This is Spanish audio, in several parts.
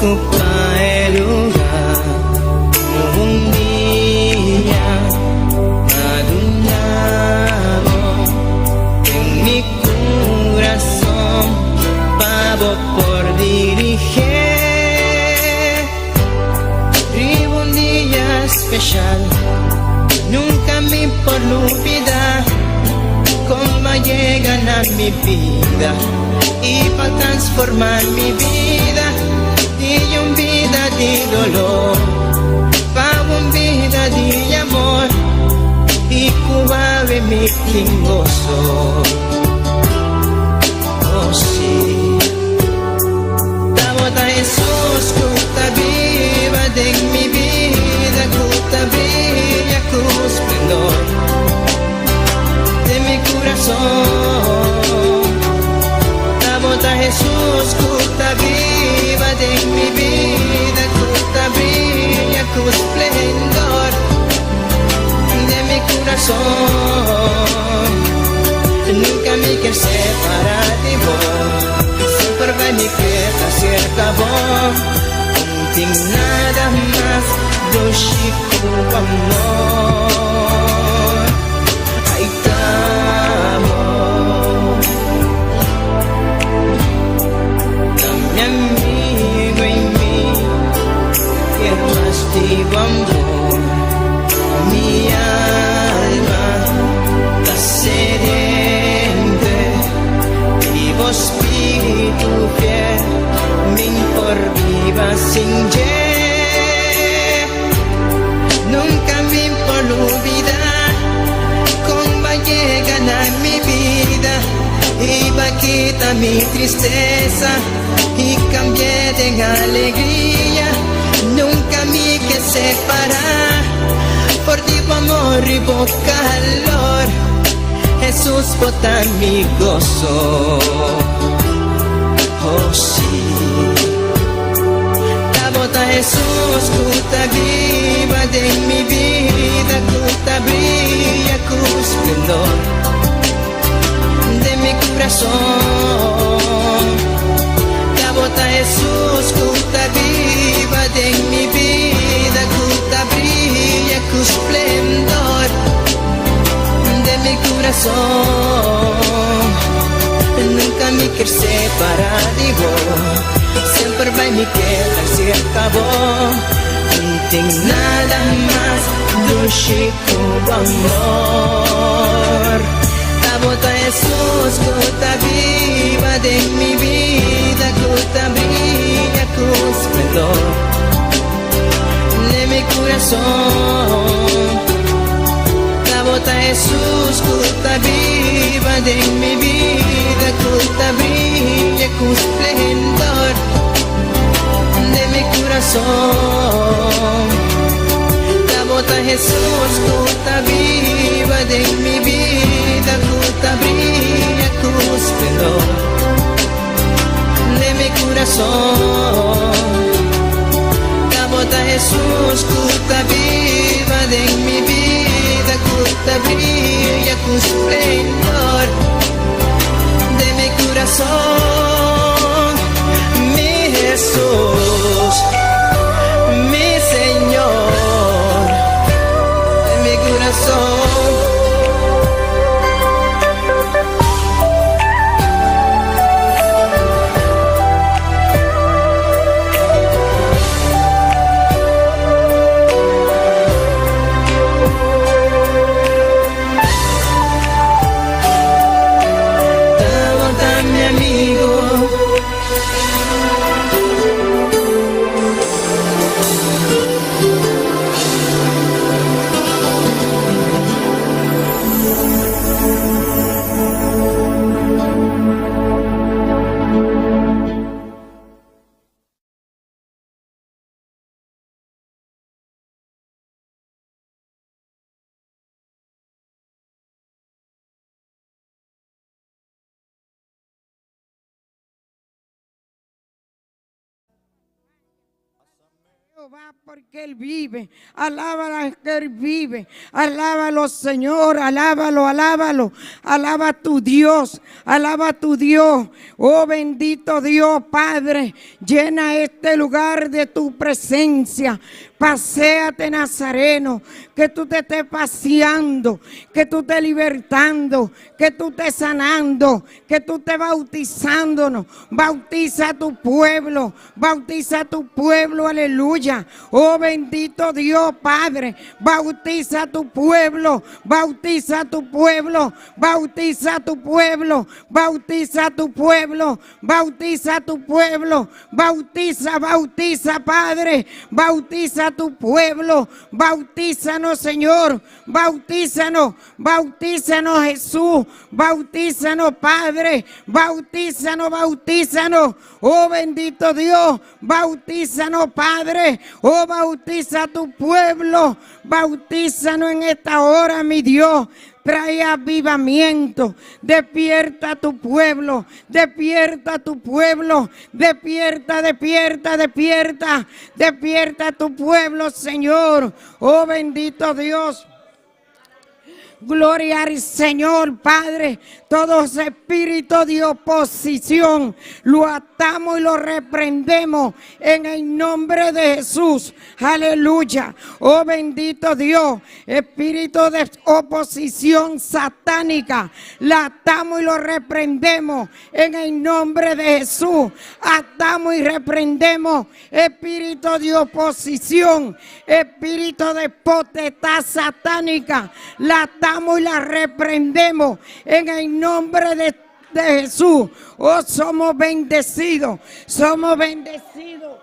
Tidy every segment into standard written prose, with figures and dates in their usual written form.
ocupa el lugar. Un día madurado en mi corazón, pavo por dirigir. Vivo un día especial, nunca me por olvidar cómo llegan a mi vida y para transformar mi vida de una vida de dolor para una vida de amor y cubave mi gozo. Oh sí, Tabota Jesús, cuta viva de mi vida, cuta brilla cu esplendor de mi corazón. Tabota Jesús, cuta viva de mi vida, cuta brilla cu esplendor de mi corazón. Nunca me quiero separar de vos, siempre va mi queda cerca vos. No tengo nada más do chico amor. Ay, amor, dame amigo en mí, que más digo amor. Mi alma está sediente, vivo espíritu fiel, me por viva sin nunca me por olvidar cómo llegan a mi vida y va a quitar mi tristeza y cambié de alegría. Nunca me que separar por ti amor y por calor. Jesús bota mi gozo. Oh sí, Tabota Jesús, cuta viva de mi vida, cuta brilla cu esplendor de mi corazón. Tabota Jesús, cuta viva de mi vida, cuta brilla cu esplendor de mi corazón. Nunca me quiero separar de vos, siempre va mi queda cerca vos. No tengo nada más dulce como amor. Tabota Jesús, cuta viva de mi vida, cuta brilla cu esplendor de mi corazón. Tabota Jesús, cuta viva de mi vida, cuta brilla cu esplendor de mi corazón. Tabota Jesús, cuta viva de mi vida, cuta brilla cu esplendor de mi corazón. Tabota Jesús, cuta viva de mi vida, cuta brilla cu esplendor de mi corazón. Mi Jesús, mi Señor, de mi corazón. Jehová, porque Él vive. Alábalo que Él vive. Alábalo, Señor. Alábalo, alábalo. Alaba a tu Dios. Alaba a tu Dios. Oh bendito Dios, Padre. Llena este lugar de tu presencia. Paséate, Nazareno, que tú te estés paseando, que tú estés libertando, que tú estés sanando, que tú estés bautizándonos. Bautiza a tu pueblo, aleluya. Oh bendito Dios, Padre, bautiza a tu pueblo, bautiza a tu pueblo, bautiza a tu pueblo, bautiza a tu pueblo, bautiza a tu pueblo, bautiza, Padre, bautiza a tu pueblo, bautízanos, Señor, bautízanos, Jesús, bautízanos, Padre, bautízanos, oh bendito Dios, bautízanos, Padre, oh bautiza a tu pueblo, bautízanos en esta hora, mi Dios. Trae avivamiento, despierta a tu pueblo, despierta a tu pueblo, despierta a tu pueblo, Señor. Oh bendito Dios. Gloria al Señor, Padre. Todo espíritu de oposición lo atamos y lo reprendemos en el nombre de Jesús. Aleluya. Oh bendito Dios. Espíritu de oposición satánica, la atamos y lo reprendemos en el nombre de Jesús. Atamos y reprendemos espíritu de oposición, espíritu de potestad satánica, la atamos y la reprendemos en el nombre de Jesús. Oh, somos bendecidos, somos bendecidos.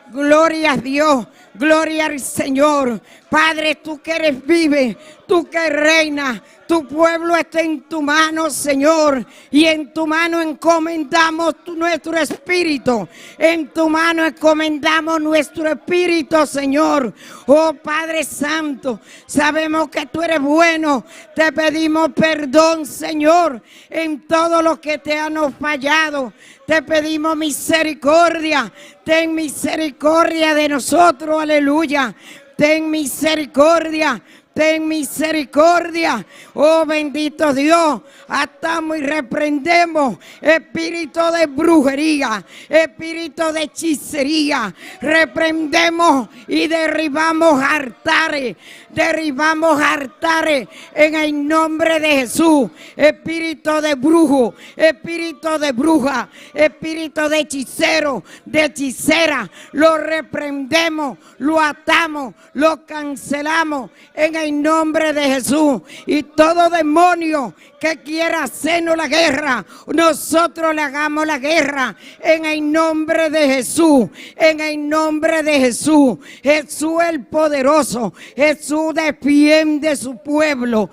Gloria a Dios, gloria al Señor. Padre, tú que eres vive, tú que reinas, tu pueblo está en tu mano, Señor, y en tu mano encomendamos nuestro espíritu, en tu mano encomendamos nuestro espíritu, Señor. Oh Padre Santo, sabemos que tú eres bueno, te pedimos perdón, Señor, en todo lo que te han fallado. Te pedimos misericordia, ten misericordia de nosotros, aleluya. Ten misericordia, ten misericordia. Oh bendito Dios, atamos y reprendemos espíritu de brujería, espíritu de hechicería. Reprendemos y derribamos altares en el nombre de Jesús. Espíritu de brujo, espíritu de bruja, espíritu de hechicero, de hechicera, lo reprendemos, lo atamos, lo cancelamos en el nombre de Jesús. Y todo demonio que quiera hacernos la guerra, nosotros le hagamos la guerra en el nombre de Jesús, en el nombre de Jesús. Jesús el poderoso, Jesús defiende su pueblo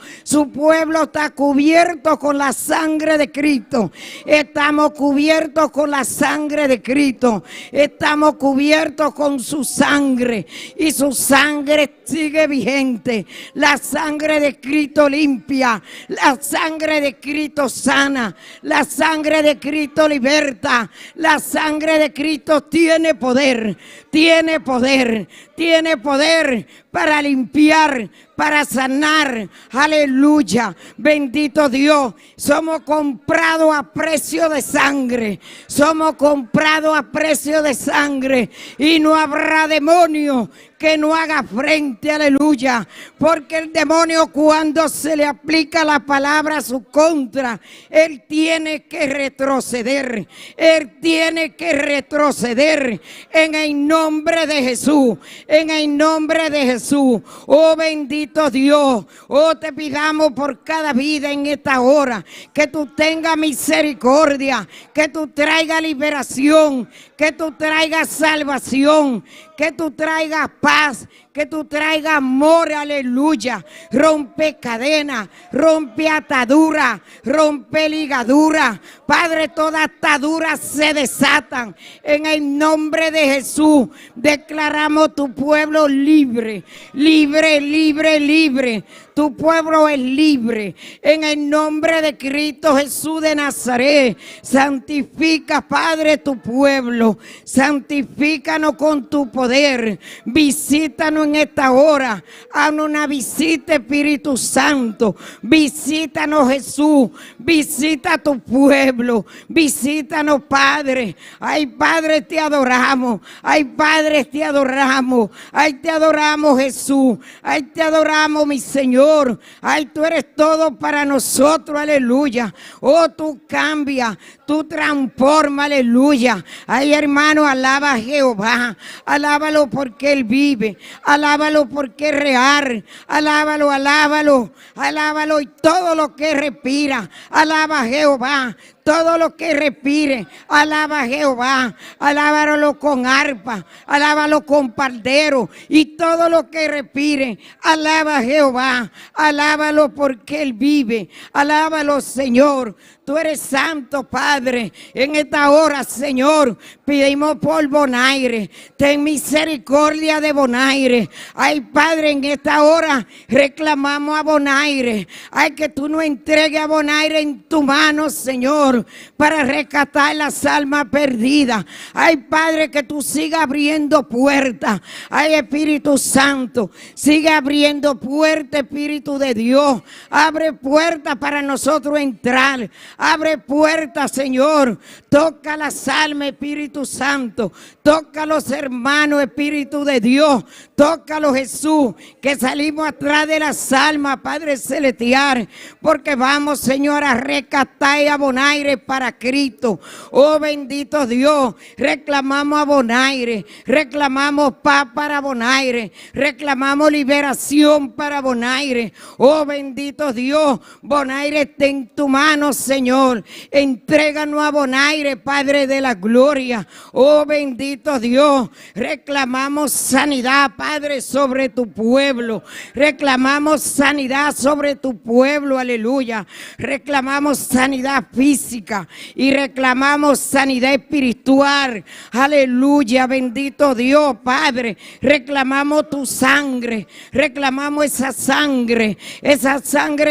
está cubierto con la sangre de Cristo. Estamos cubiertos con la sangre de Cristo, estamos cubiertos con su sangre y su sangre sigue vigente. La sangre de Cristo limpia, la sangre de Cristo sana, la sangre de Cristo liberta, la sangre de Cristo tiene poder, tiene poder, tiene poder para limpiar, para sanar. Aleluya, bendito Dios. Somos comprados a precio de sangre, somos comprados a precio de sangre, y no habrá demonio que no haga frente, aleluya, porque el demonio, cuando se le aplica la palabra a su contra, él tiene que retroceder, él tiene que retroceder en el nombre de Jesús, en el nombre de Jesús. Oh bendito Dios, oh te pidamos por cada vida en esta hora, que tú tengas misericordia, que tú traigas liberación, que tú traigas salvación, que tú traigas paz, que tú traigas amor, aleluya. Rompe cadenas, rompe atadura, rompe ligadura. Padre, todas ataduras se desatan en el nombre de Jesús. Declaramos tu pueblo libre, libre, libre, libre. Tu pueblo es libre. En el nombre de Cristo Jesús de Nazaret, santifica, Padre, tu pueblo. Santifícanos con tu poder. Visítanos en esta hora. Haznos una visita, Espíritu Santo. Visítanos, Jesús. Visita a tu pueblo. Visítanos, Padre. Ay, Padre, te adoramos. Ay, Padre, te adoramos. Ay, te adoramos, Jesús. Ay, te adoramos, mi Señor. Ay, tú eres todo para nosotros. Aleluya. Oh, tú cambias. Tú transformas. Aleluya. Ay, hermano, alaba a Jehová. Alábalo porque Él vive. Alábalo porque es real. Alábalo, alábalo. Alábalo y todo lo que respira. Alaba a Jehová. Todo lo que respire, alaba a Jehová, alábalo con arpa, alábalo con pandero, y todo lo que respire, alaba a Jehová, alábalo porque Él vive, alábalo, Señor. Tú eres santo, Padre. En esta hora, Señor, pedimos por Bonaire. Ten misericordia de Bonaire. Ay, Padre, en esta hora reclamamos a Bonaire. Ay, que tú nos entregues a Bonaire en tu mano, Señor, para rescatar las almas perdidas. Ay, Padre, que tú sigas abriendo puertas. Ay, Espíritu Santo, sigue abriendo puertas, Espíritu de Dios. Abre puertas para nosotros entrar. Abre puertas, Señor. Toca las almas, Espíritu Santo. Toca a los hermanos, Espíritu de Dios. Tócalo, Jesús, que salimos atrás de las almas, Padre Celestial, porque vamos, Señor, a rescatar y a Bonaire para Cristo. Oh, bendito Dios. Reclamamos a Bonaire. Reclamamos paz para Bonaire. Reclamamos liberación para Bonaire. Oh, bendito Dios. Bonaire está en tu mano, Señor. Entréganos a Bonaire, Padre de la gloria. Oh, bendito Dios. Reclamamos sanidad, Padre, sobre tu pueblo. Reclamamos sanidad sobre tu pueblo, aleluya. Reclamamos sanidad física y reclamamos sanidad espiritual, aleluya. Bendito Dios, Padre. Reclamamos tu sangre. Reclamamos esa sangre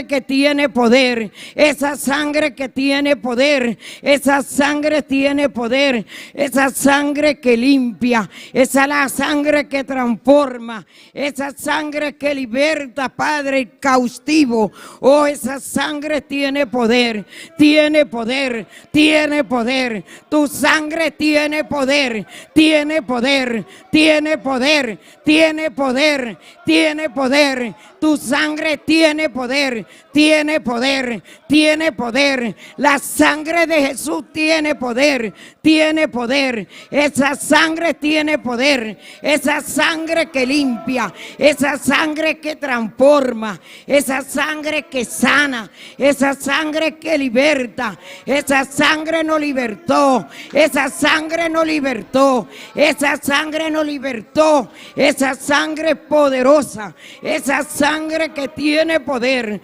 que tiene poder, esa sangre que tiene poder, esa sangre tiene poder, esa sangre que limpia, esa la sangre que transforma, esa sangre que liberta, Padre, el cautivo. Oh, esa sangre tiene poder, tiene poder, tiene poder. Tu sangre tiene poder, tiene poder, tiene poder, tiene poder, tiene poder. Tu sangre tiene poder, tiene poder, tiene poder. La sangre de Jesús tiene poder, tiene poder. Esa sangre tiene poder. Esa sangre que limpia, esa sangre que transforma, esa sangre que sana, esa sangre que liberta. Esa sangre nos libertó, esa sangre nos libertó, esa sangre nos libertó. Esa sangre poderosa, esa sangre que tiene poder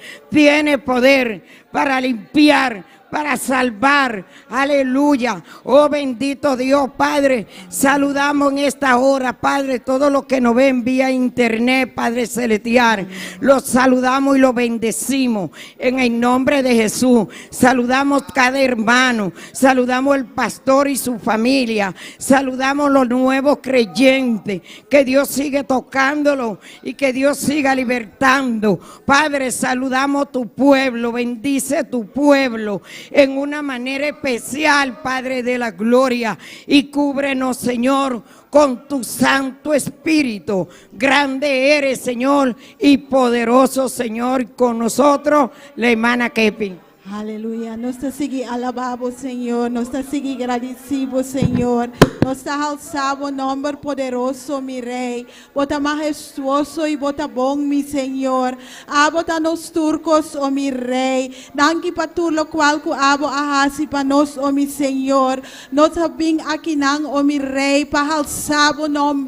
para limpiar, para salvar, aleluya. Oh, bendito Dios, Padre. Saludamos en esta hora, Padre, todos los que nos ven vía internet, Padre Celestial. Los saludamos y los bendecimos en el nombre de Jesús. Saludamos cada hermano, saludamos el pastor y su familia, saludamos los nuevos creyentes. Que Dios siga tocándolo y que Dios siga libertando. Padre, saludamos tu pueblo, bendice tu pueblo en una manera especial, Padre de la gloria, y cúbrenos, Señor, con tu Santo Espíritu. Grande eres, Señor, y poderoso, Señor, con nosotros, la hermana Kepi. Aleluia, nós te seguimos alabamos, Senhor, nós te seguimos agradecidos, Senhor, nós te alçamos o nome poderoso, mi Rei, bota majestuoso e bota bom, mi Senhor, bota nos turcos, oh mi Rei, danke para tudo lo qual que abo ahasi para nós, oh mi Senhor, nós vim aqui não, oh mi Rei, para alçar o nome,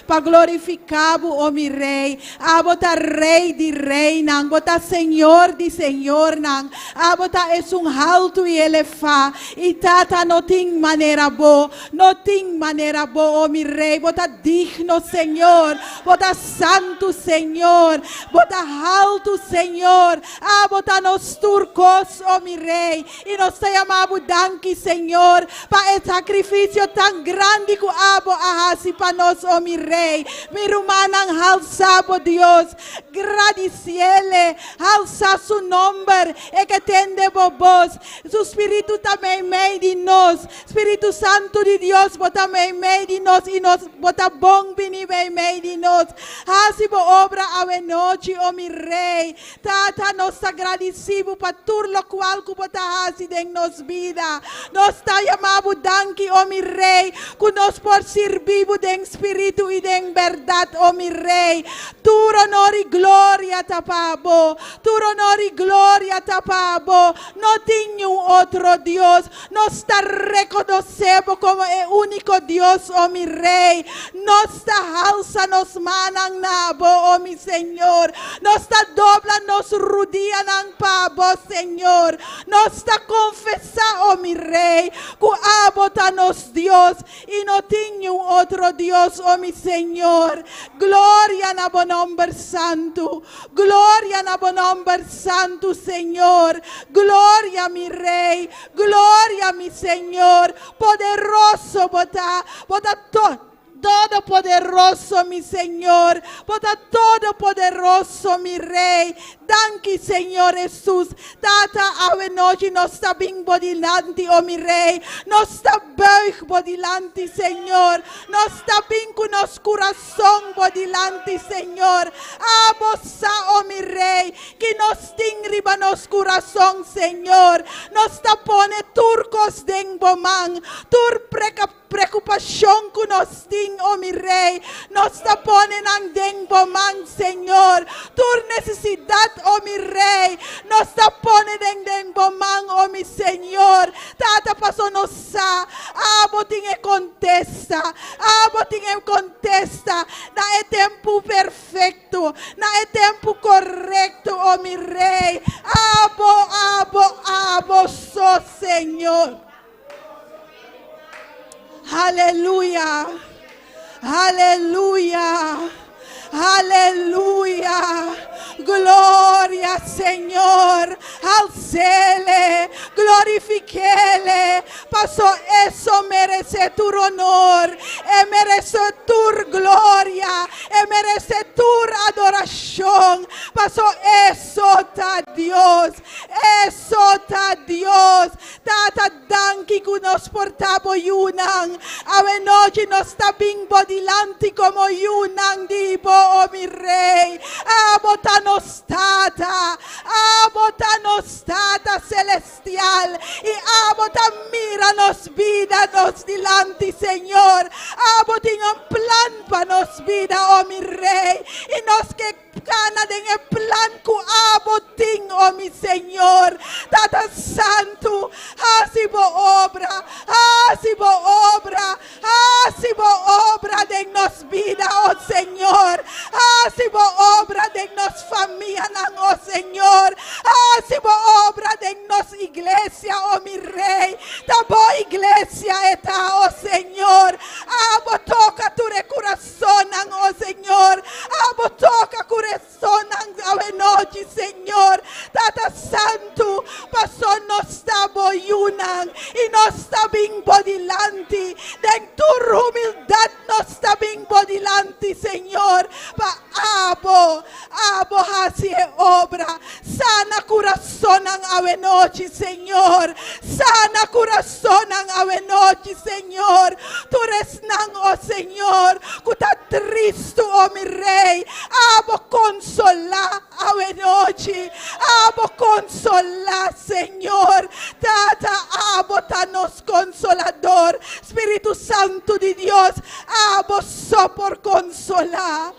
para glorificar, oh mi Rei, bota Rei de Rei, não, bota Senhor de Senhor, não, bota Tata es un alto y elefa. Y Tata no ting manera bo. No ting manera bo, oh mi rey. Bota digno, Señor. Bota santo, Señor. Bota alto, Señor. Bota nos turcos, oh mi rey. Y nos llamamos danki, Señor. Para el sacrificio tan grande que abo ahasi para nos, oh mi rey. Mi rumanan alzabo, Dios. Gradiciele. Alza su nombre. E que tende vos. Su espíritu también meio de nos. Espíritu Santo de Dios, bota meio de nos. E nos bota bom bini meio de nos. Hasi bo obra a noite, oh mi rei. Tata nos agradecemos para tudo lo qual que bota hasi de nos vida. Nos está llamado danki, oh mi rei. Que nos por servir de espíritu e de verdade, oh mi rei. Tu honor e glória tapabo. Tu honor e glória tapabo. Não tem outro Deus. Nos está reconhecendo como o único Deus, oh mi rei. Nos está alza, nos manan nabo, oh mi Senhor. Nos está dobla, nos rudia nan pabo, Senhor. Nos está confessa, oh mi rei. Que abota nos Deus e não tem outro Deus, oh mi Senhor. Glória na bom nome santo. Glória na bom nome santo, Senhor. Glória, mi rei. Glória, mi Senhor. Poderoso, bota todo poderoso, mi Señor. Bota todo poderoso, mi Rey. Danke, Señor Jesús. Tata, ave noche nos está bem bodilante, oh mi Rey. Nos está buig bodilante, Señor. Nos está bem con nos corazón bodilante, Señor. Abosa, oh mi Rey. Que nos tingriba nos corazón, Señor. Nos está pone turcos den bomán. Tur preocupación que nos ting, oh mi Rey. Nos está ponen en den bomán, Señor. Tur necesidad, oh mi Rey. Nos está ponen en den bomán, oh mi Señor. Tata pasó nos sa. Botin e contesta. Botin e contesta. Na é tempo perfeito. Na é tempo correto, oh mi Rey. Abo, so Señor. Aleluya, aleluya, aleluya. Gloria, Señor. Alcele, glorifiquele. Pasó eso, merece tu honor. Merece tu gloria. Merece tu adoración. Pasó eso, ta Dios. Eso, ta Dios. Tata danki que nos portabo yunan. Ave noche nos está bimbo dilante como yunan dibo, oh mi Rey. Abotanos tata celestial y abota míranos vida nos dilante, Señor. Abotin un plan para nos vida, oh mi Rey, y nos que gana de el plan que abotin, oh mi Señor. Tata santo, hasibo obra de nos vida, oh Señor. Hasibo obra de nos familia, oh Señor. Hasibo obra de nos iglesia, oh mi Rey. Tabo iglesia eta, oh Señor. Abo toca tu corazón, oh Señor. Abo toca corazón, ave noche, Señor. Tata santo, pasó nos tabo yunan y nos está bien bodilante. Den tu humildad nos está bien bodilante, Señor. Pa abo hace obra. Sana corazón ave noche, Señor. Sana corazón ave noche, Señor. Tu eres nan, oh Señor. Cuta triste, oh mi Rey. Abo consola ave noche. Abo consola, Señor. Tata abo tanos consolador. Espíritu Santo de Dios. Abo so por consolar.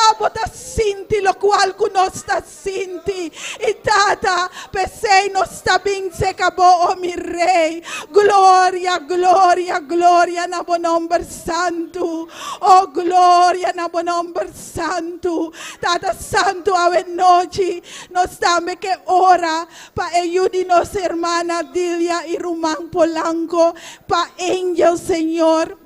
Abo ta sinti lo cual que no está sinti. Y tata pesei no está bien se acabó, oh mi Rey. Gloria, gloria, gloria na buen nombre santo. Oh gloria. gloria na mo nombre santo. Tata santo ave noche. Nos dame que ora pa ayudi nos hermana Dilia y Rumán Polanco. Pa angel, Señor.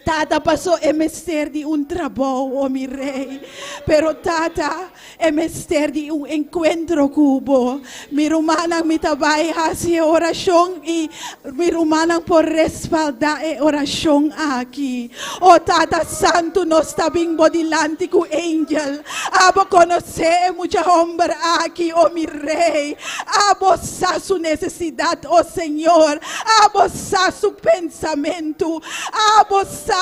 Tata pasó el mister de un trabajo, oh mi rey. Pero tata, el mister de un encuentro cubo. Mi hermana me trabaja hacia oración y mi hermana por respaldar oración aquí. Oh tata santo, no está bien delante con angel. Abo conocer mucha hombre aquí, oh mi rey. Abo sa su necesidad, oh Señor. Abo sa su pensamiento. Abo sa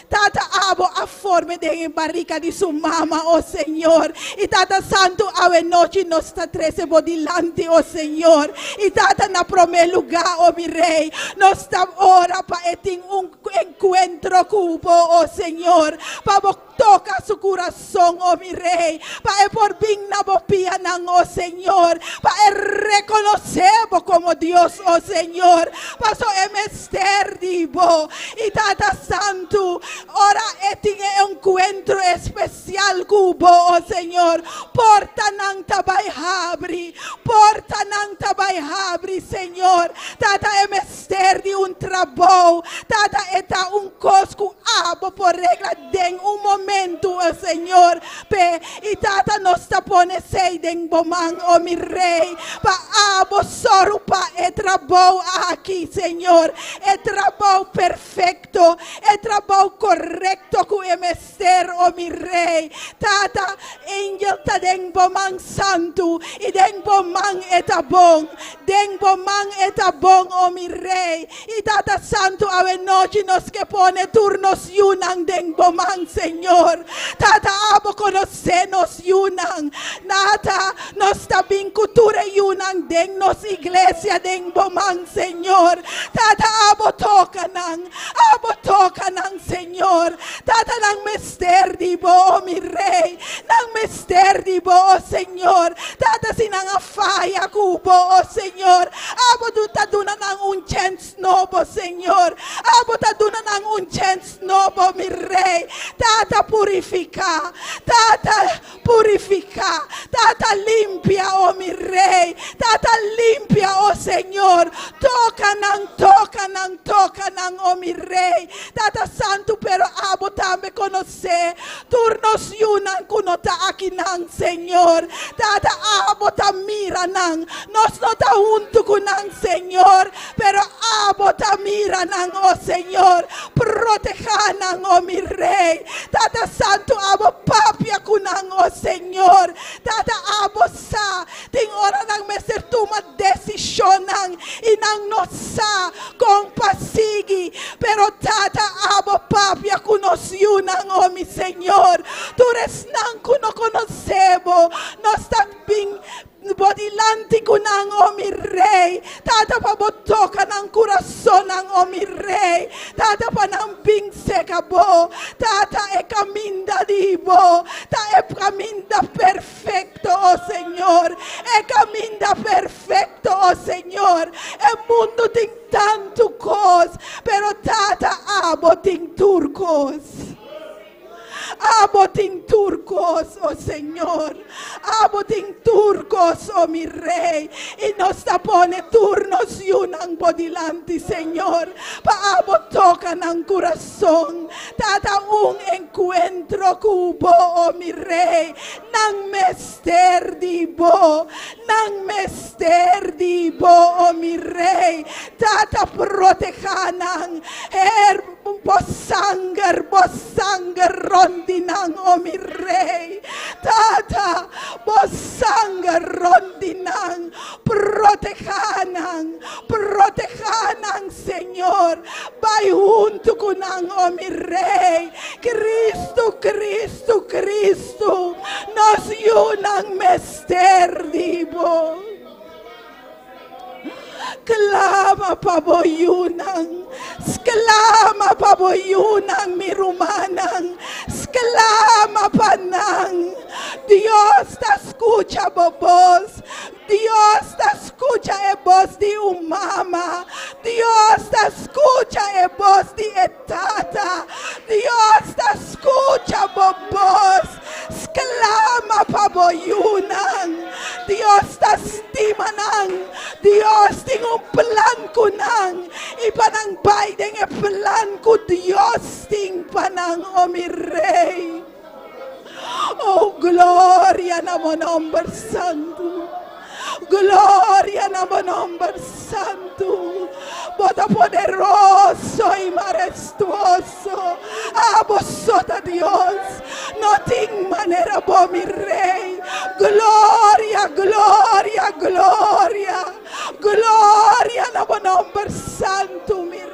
tata abo a forma de barriga de su mamá, oh Señor. Y tata santo ave noche nos está 13 delante, oh Señor. Y tata na primer lugar, oh mi rey. Nos está ora para un encuentro cubo, oh Señor. Para toca su corazón, oh mi rey. Para por bien na bopianan, oh Señor. Para reconocer como Dios, oh Señor. Paso mister divo. Y tata santo, ora un encuentro especial cubo, oh Señor. Porta nang tabay habri, Señor. Tata mister de un trabajo. Tata eta un cosco abo por regla den un momento, oh Señor. Y tata nos tapone seiden bomán, oh mi rey. Pa abo sorupa e trabajo aquí, Señor. E trabajo perfecto. E trabajo correcto cu mister, oh mi rey. Tata angel ta den bomán santo. Y den bomán etabón. Den bomán etabón, oh mi rey. Y tata santo ave noche nos que pone turnos yunan den bomán, Señor. Tata abo conocenos yunan. Nata nos tabin cultura yunan den nos iglesia den bomán, Señor. Tata abo tocanan, Señor. Tata nang mister dibo, oh mi rey. Nang mister dibo, oh Señor. Tata sinang afaya kubo, oh Señor. Abo duta duna nang un chance nobo, Señor. Abo ta duna nang un chance nobo, mi rey. Tata purifica, tata limpia, oh mi rey. Tata limpia, oh Señor. Toca nang, oh mi rey. Tata santo, pero abo tambe conocer. Turnos yunan kunota aquí nang, Señor. Tata abo ta mira nang. Nos nota junto con nang, Señor. Pero abo ta mira nang, oh Señor. Protejanan, oh mi rey. Tata santo abo papia kunang, oh Señor. Tata abo sa ting ora nang meser tuma desisyon nang inang no sa kung pasigi. Pero tata abo papia kunosyunang, oh mi Señor. Tures nang kunokonosebo. Nos tabing bodilante kunang, oh mi rey. Tata pabotoka ng kurason ng, oh mi rey. Tata panambing sekabo. Tata e caminda dibo. Ta e caminda perfecto, oh Señor. E caminda perfecto, oh Señor. E mundo ting tanto cos. Pero tata abo ting turcos. Abo ting turcos, oh Señor. Abo ting turcos, oh mi rey. Y nos tapone turnos yunang bodilante, Señor. Pa abo toca ng corazón. Tata un encuentro cubo, oh mi rey. Nang mister dibo. Nang mister dibo, oh mi rey. Tata protejanang. Bosanger rondinang, oh mi rey. Tata, bosanger rondinang. Protejanang, Señor. Bay junto kunang, oh mi rey. Cristo. Nos yunang mister dibo. Klama paboyunang, sklama paboyunang mirumanang, sklama panang. Dios te escucha, bobos. Dios te escucha. escucha a voz de mamá. Dios te escucha a voz de tata. Dios te escucha a voz. Clama para boyunan. Dios te estima nang. Dios tiene un plan con nang. Y panang Biden el plan con Dios tiene panang, oh mi rey. Oh, gloria a mi nombre santo. Gloria a mi nombre santo. Bota poderoso y majestuoso. A vosotros, Dios. No tiene manera, por mi rey. Gloria, gloria, gloria. Gloria a mi nombre santo, mi rey.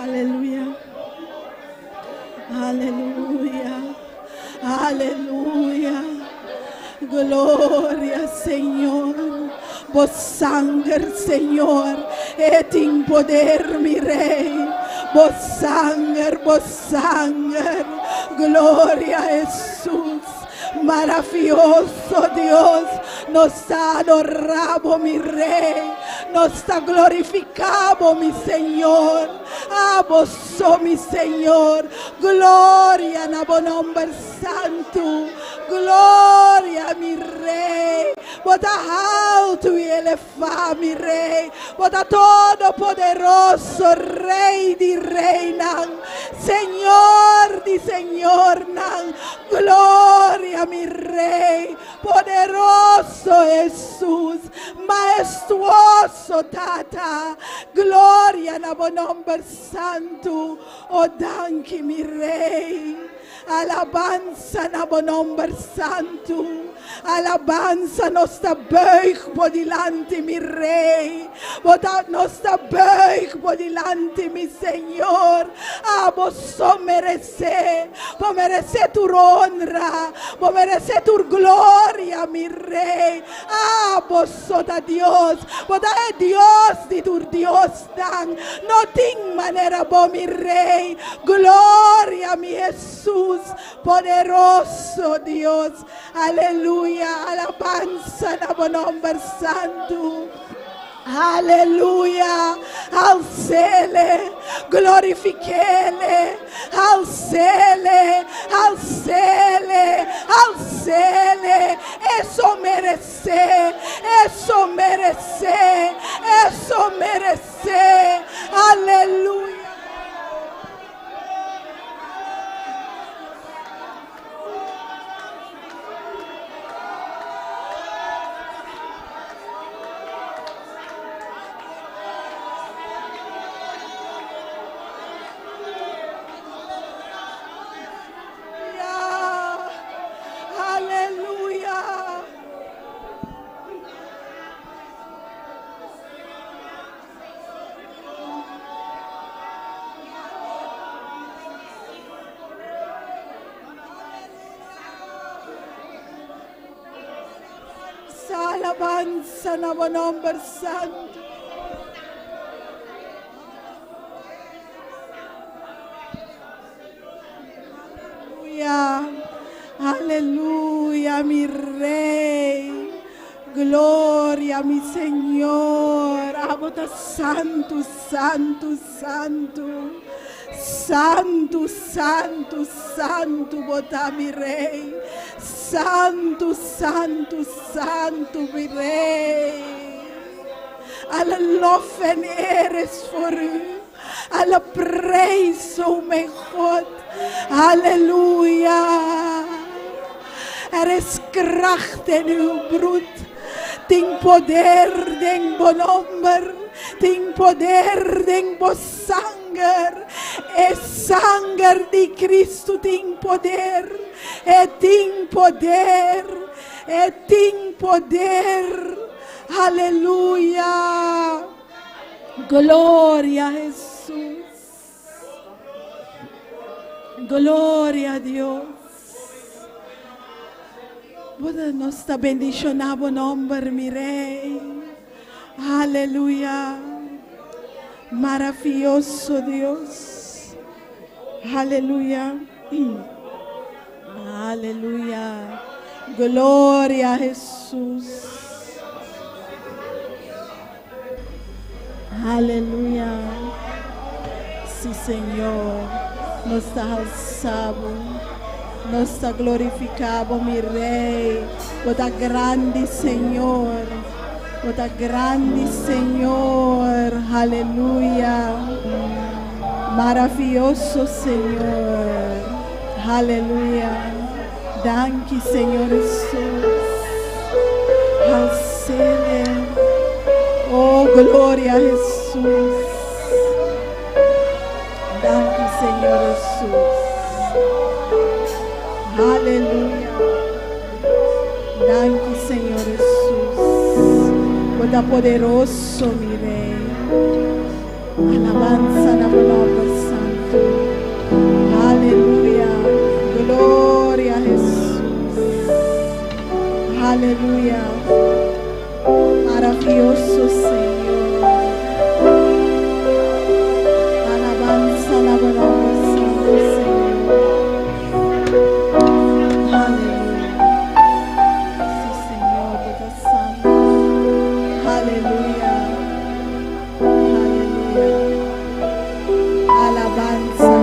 Aleluya, aleluya, aleluya, gloria Señor, vos sangre Señor, et en poder mi rey, vos sangre, gloria a Jesús. Maravilloso Dios, nos adoramos mi rey, nos glorificamos mi Señor, a vos mi Señor, gloria a tu nombre santo, gloria a mi rey, bota alto y elevado mi rey, bota todopoderoso rey de reina, Señor de Señor, gloria a mi rey, poderoso Jesús, majestuoso tata, gloria a tu nombre santo, oh danke mi rey. Alabanza a tu nombre santo, alabanza nos da buig por delante mi rey, nos da buig por delante mi Señor, a vos merece, por merecer tu honra, por merecer tu gloria mi rey, a vos Dios, por Dios de tu Dios dan, no tiene manera por mi rey, gloria a mi Jesús, poderoso Dios, aleluya, alabanza a tu nombre santo. Aleluya, alcele, glorifiquele, alcele, alcele, alcele, eso merece, eso merece, eso merece, aleluya. Alabanza a tu nombre santo. Aleluya, aleluya, mi rey. Gloria, mi Señor. Abota santo, santo, santo. Santo, santo, santo, bota mi rey. Santo, santo, santo, mi rey. Alla loven eres för u. Alla praise o mijn God. Halleluja. Er is kracht in uw bloed. Ting poder, ding bonomber. Ting poder, ding bosanger. E sanger di Cristo ting poder. E ting poder. e ting poder. Aleluya. Gloria a Jesús. Gloria a Dios. Buda nuestra bendición a buen nombre, mi Rey. Aleluya. Maravilloso Dios. Aleluya. Aleluya. Gloria a Jesús. Aleluya. Sí, Señor. Nos alzamos. Nos glorificamos, mi Rey. Bota grande, Señor. Bota grande, Señor. Aleluya. Maravilloso, Señor. Aleluya. Danke, Señor Jesús. Alcele. Oh, gloria a Jesús. Danke, Señor Jesús. Aleluya. Danke, Señor Jesús. Toda poderoso, mi Rey. Alabanza a tu nombre santo. Aleluya. Gloria a Jesús. Aleluya. Maravilloso Señor. Alabanza a tu nombre santo, Señor. Aleluya. Sí, Señor, Dios santo. Aleluya. Aleluya. Alabanza.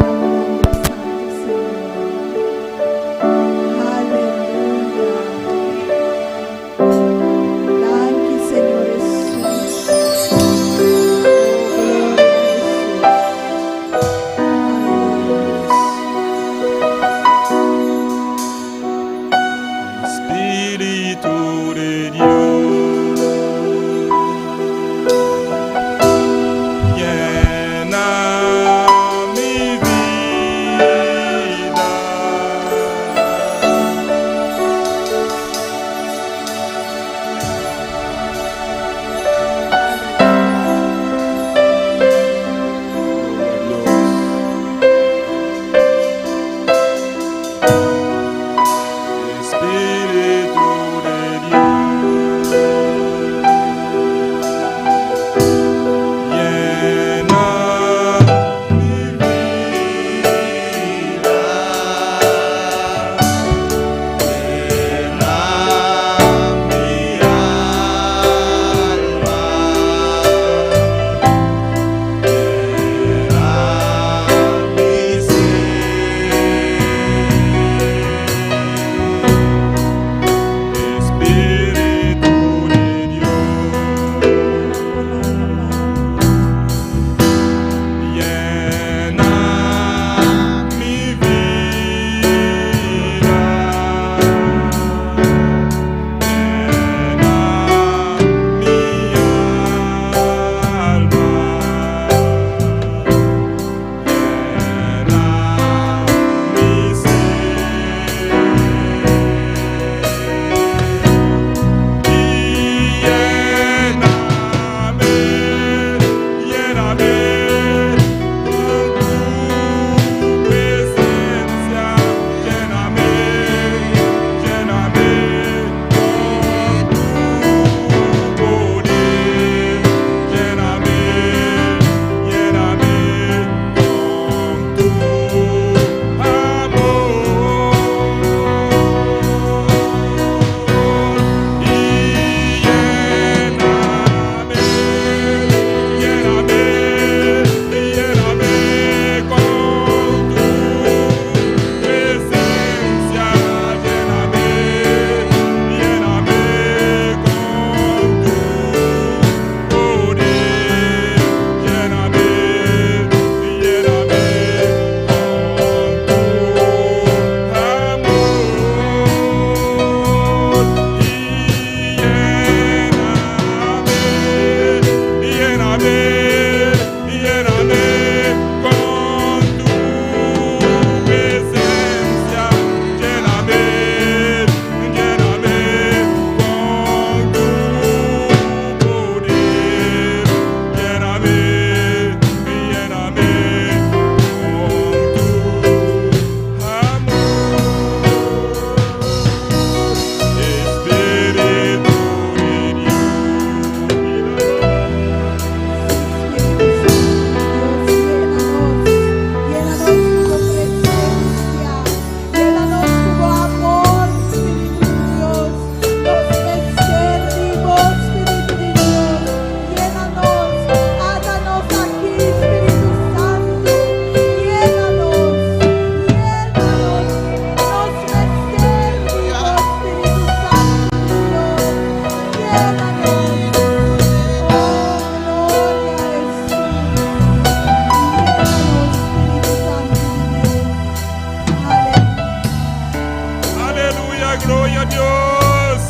Dios.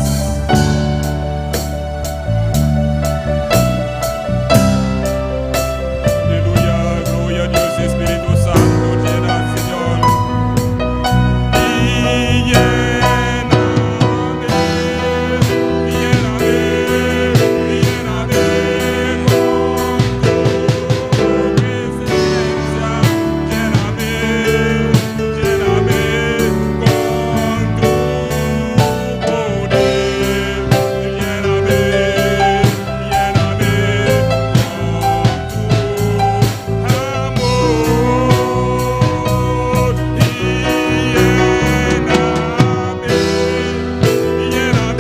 Aleluya, gloria a Dios, Espíritu Santo, llena, Señor. Y lléname, lléname, lléname con tu presencia. Lléname, lléname con tu poder. Lléname, lléname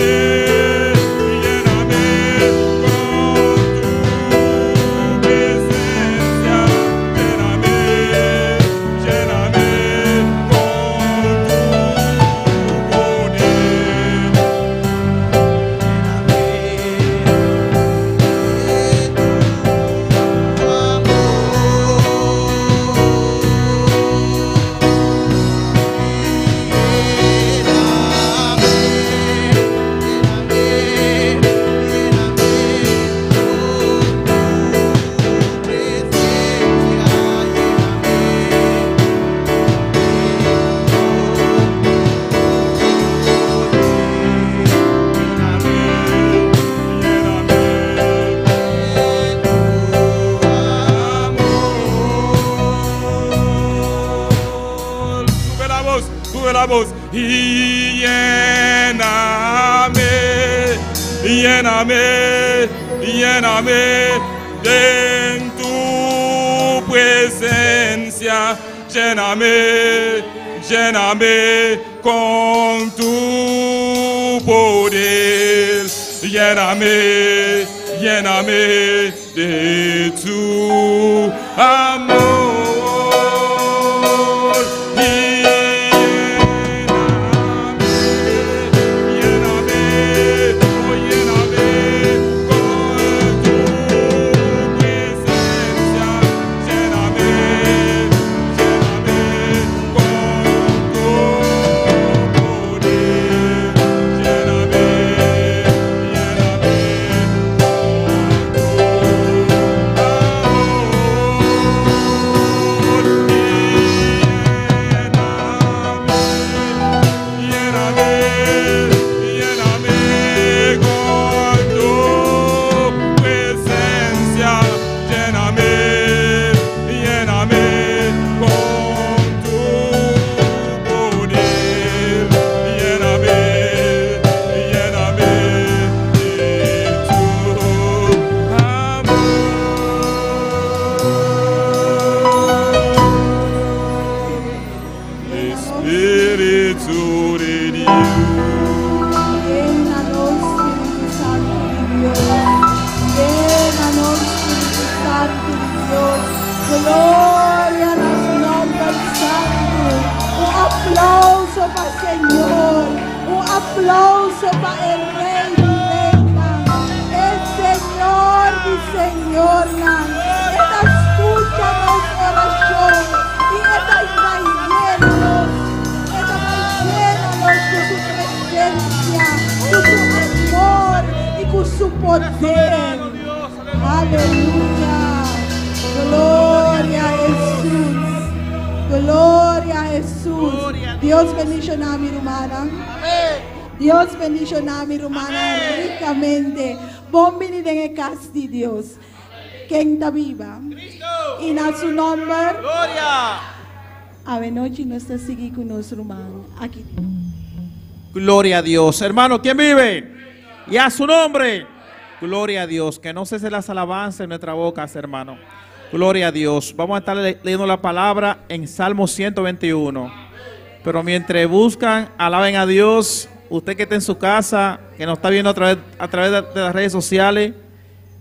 con tu amor. Y lléname, lléname, lléname con tu presencia. Lléname, lléname con tu poder. Sube la voz. Y lléname, lléname, lléname de tu presencia. Lléname, lléname con tu poder. Lléname, lléname de tu amor. Espíritu de Dios. Llénanos, Espíritu Santo de Dios. Llénanos, Espíritu Santo de Dios. Gloria a su nombre santo. Un aplauso para el Señor. Un aplauso para el Rey de Reina. El Señor mi Señor. Esta escucha nuestra oración. Y esta llénanos. Llénanos con su presencia, con su amor y con su poder. Aleluya. Gloria a Jesús. Gloria a Jesús. Dios bendiga a mi hermana. Dios bendiga a mi hermana ricamente. Bom venida en el casa de Dios. Quien está viva. Y en su nombre. Gloria. A noche no está seguir con nuestro hermano. Aquí. Gloria a Dios. Hermano, ¿quién vive? Y a su nombre. Gloria a Dios. Que no cese las alabanzas en nuestra boca, hermano. Gloria a Dios. Vamos a estar leyendo la palabra en Salmo 121. Pero mientras buscan, alaben a Dios. Usted que está en su casa, que nos está viendo a través de las redes sociales,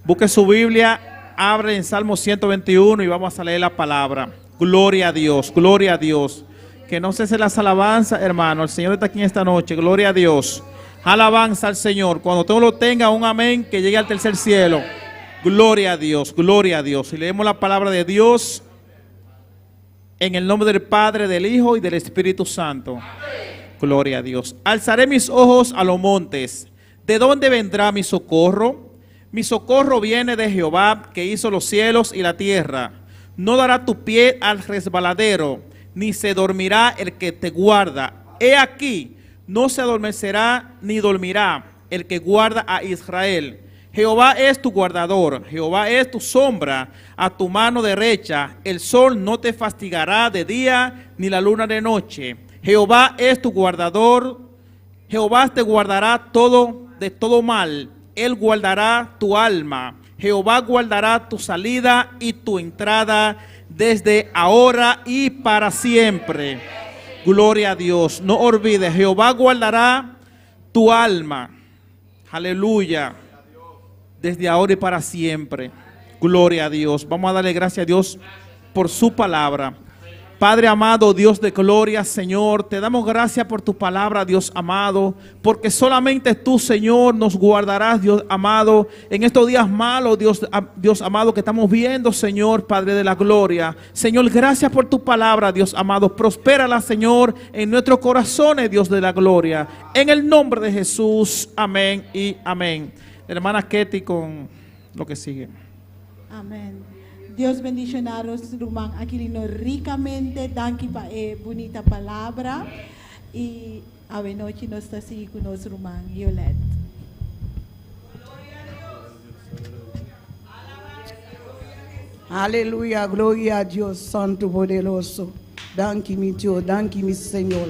busque su Biblia, abre en Salmo 121 y vamos a leer la palabra. Gloria a Dios, gloria a Dios. Que no cese las alabanzas, hermano. El Señor está aquí en esta noche. Gloria a Dios. Alabanza al Señor. Cuando todo lo tenga, un amén, que llegue al tercer cielo. Gloria a Dios, gloria a Dios. Y leemos la palabra de Dios en el nombre del Padre, del Hijo y del Espíritu Santo. Gloria a Dios. Alzaré mis ojos a los montes. ¿De dónde vendrá mi socorro? Mi socorro viene de Jehová, que hizo los cielos y la tierra. No dará tu pie al resbaladero, ni se dormirá el que te guarda. He aquí, no se adormecerá ni dormirá el que guarda a Israel. Jehová es tu guardador, Jehová es tu sombra a tu mano derecha. El sol no te fastigará de día, ni la luna de noche. Jehová es tu guardador, Jehová te guardará de todo mal. Él guardará tu alma. Jehová guardará tu salida y tu entrada desde ahora y para siempre. Gloria a Dios. No olvides, Jehová guardará tu alma. Aleluya. Desde ahora y para siempre. Gloria a Dios. Vamos a darle gracias a Dios por su palabra. Padre amado, Dios de gloria, Señor, te damos gracias por tu palabra, Dios amado, porque solamente tú, Señor, nos guardarás, Dios amado, en estos días malos, Dios amado, que estamos viendo, Señor, Padre de la gloria. Señor, gracias por tu palabra, Dios amado. Prospérala, Señor, en nuestros corazones, Dios de la gloria. En el nombre de Jesús, amén y amén. Hermana Ketty con lo que sigue. Amén. Dios bendicionaros, rumang aquilino ricamente, danke pa bonita palabra y a noche nos está así con nos rumang Yolet. Aleluya, gloria a Dios Santo Poderoso. Danke mi Dios, danke mi Señor.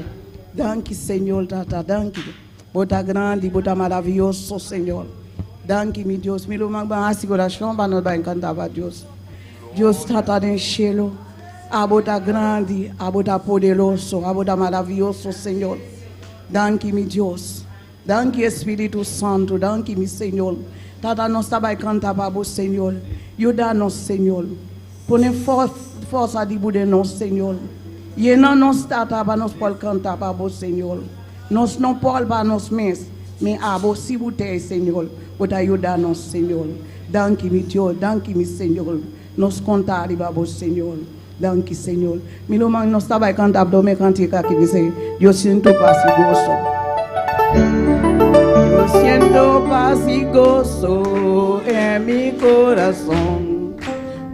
Danke Señor, tata, danke. Bota grande, bota maravilloso Señor. Danke mi Dios. Mi rumang ba así coração para nos encantar a Dios. Deus trata de enchê-lo, a boda grande, a boda poderoso, a boda maravilhoso, Senhor. Danke, meu Deus. Danke, Espírito Santo. Danke, meu Senhor. Tata, nós estamos cantando para o Senhor. Ajuda-nos, Senhor. Põe força de poder nós, Senhor. E não nos trata para nós poder cantar para o Senhor. Nós não podemos para nós mesmos, mas a você botei, Senhor. Bota ajuda-nos, Senhor. Danke, meu Deus. Danke, meu Senhor. Nos contar para o Senhor. Danke, Senhor. Meu nós estava cantando do meu cantigo que diz: eu sinto paz e gozo. Eu sinto paz e gozo em meu coração,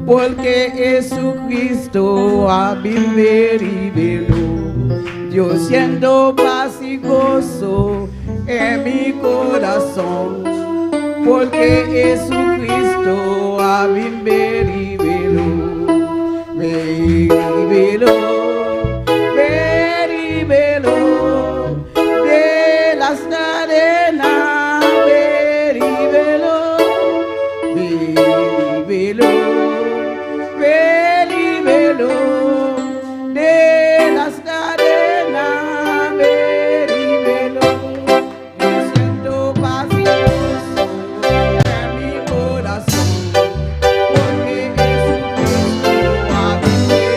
porque Jesucristo a viver e velo. Eu sinto paz e gozo em meu coração, porque Jesucristo a viver e velo. Veri velo, de las cadenas, veri velo, de las cadenas, veri velo. Yo siento paz y gozo en mi corazón, porque Jesucristo a viver.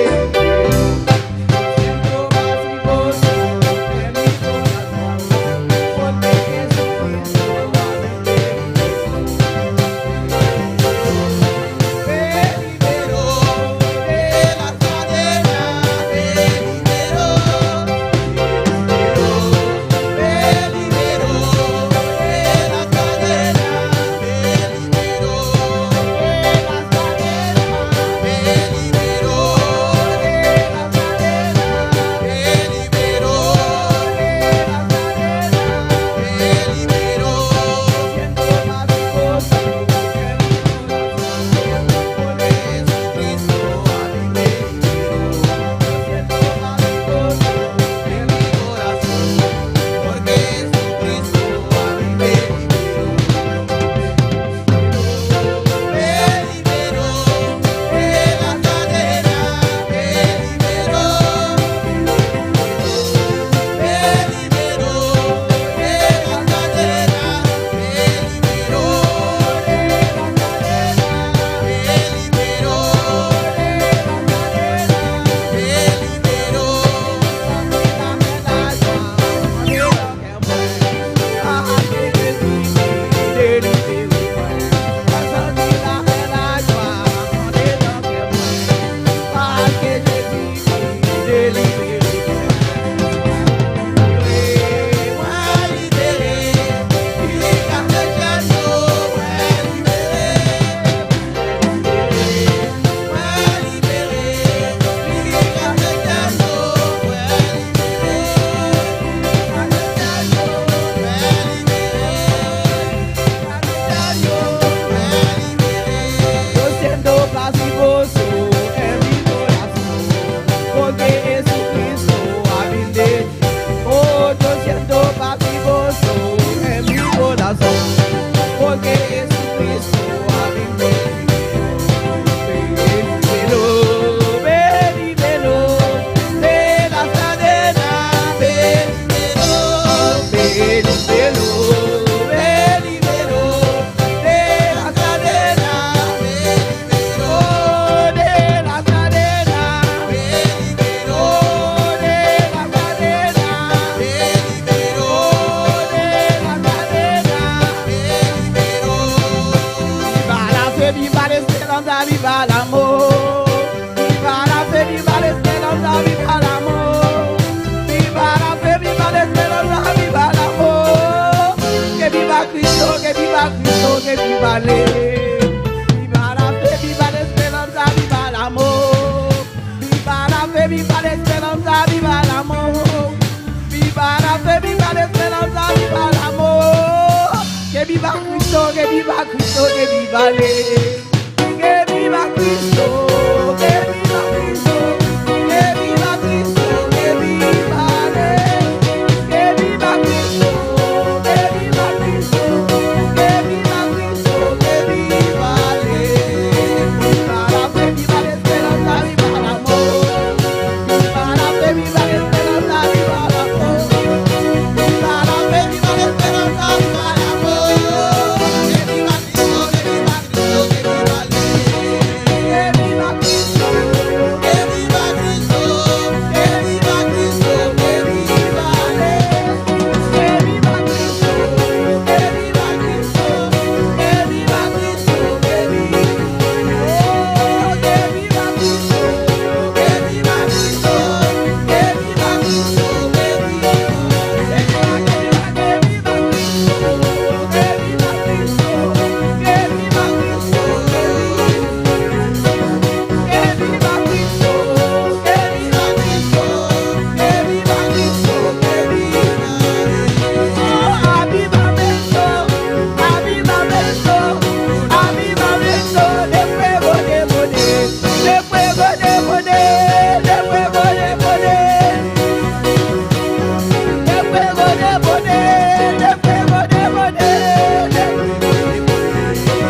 que viva le. Viva la fe, viva la esperanza, viva el amor. Viva la fe, viva la esperanza, viva el amor. Viva la fe, viva la esperanza, viva el amor. Que viva Cristo, que viva Cristo, que viva le. Que viva Cristo, que viva Cristo, que viva Cristo, que viva le. Que viva Cristo, que viva Cristo, que viva Cristo, que viva le. Viva la fe, viva la esperanza, viva el amor. Viva la fe, viva la esperanza, viva el amor. Viva la fe, viva la esperanza, viva el amor. Que viva Cristo, que viva Cristo, que viva le. Que viva Cristo, que viva Cristo, que viva Cristo, que viva le. Que viva Cristo, que viva Cristo, que viva Cristo, que viva. Oh, que viva Cristo, que viva Cristo, que viva Cristo, que viva. Que viva Cristo, que viva Cristo, que viva Cristo, que viva Cristo, que viva Cristo, que viva Cristo, que viva Cristo, que viva. Oh, avivamiento, avivamiento, avivamiento de fuego de poder, de fuego de poder, de fuego de poder, de fuego de poder, de fuego de poder,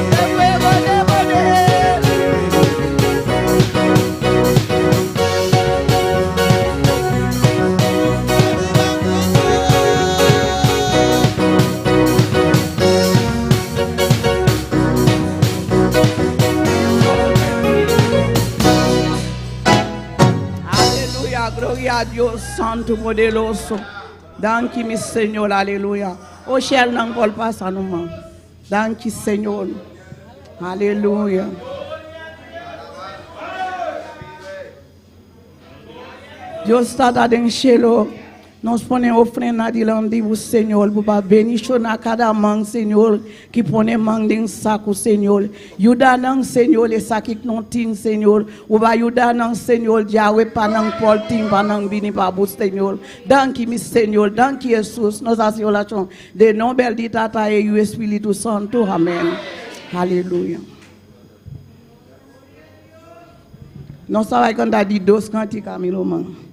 de fuego de poder. Aleluya, gloria a Dios santo, poderoso. Danke, mi Señor, aleluya. Oh, cher, non parle pas ça, non. Danke, Señor. Aleluya. Dios está dando cielo. Nós ponemos ofrenda diante do Senhor, para bendicionar cada mão, Senhor, que põe mão em saco, Senhor. Ajuda não, Senhor, e saque não tem, Senhor. O vai ajudar não, Senhor, já o para não portim, para não vir para o Senhor. Danke, meu Senhor, danke, Jesus. Nossa oração de nome de Tata e o Espírito Santo. Amém. Aleluia. Nós vamos cantar de 2 cânticos, meu irmão.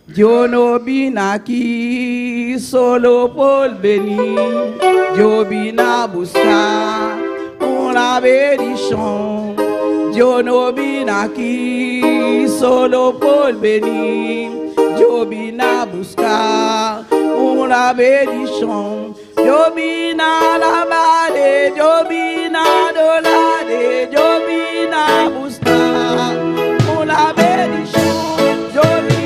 Yo no vine aquí solo por venir, yo vine a buscar una bendición. Yo no vine aquí solo por venir, yo vine a buscar una bendición. Yo vine a alabar, yo vine a adorar, yo vine a buscar una bendición. Yo vine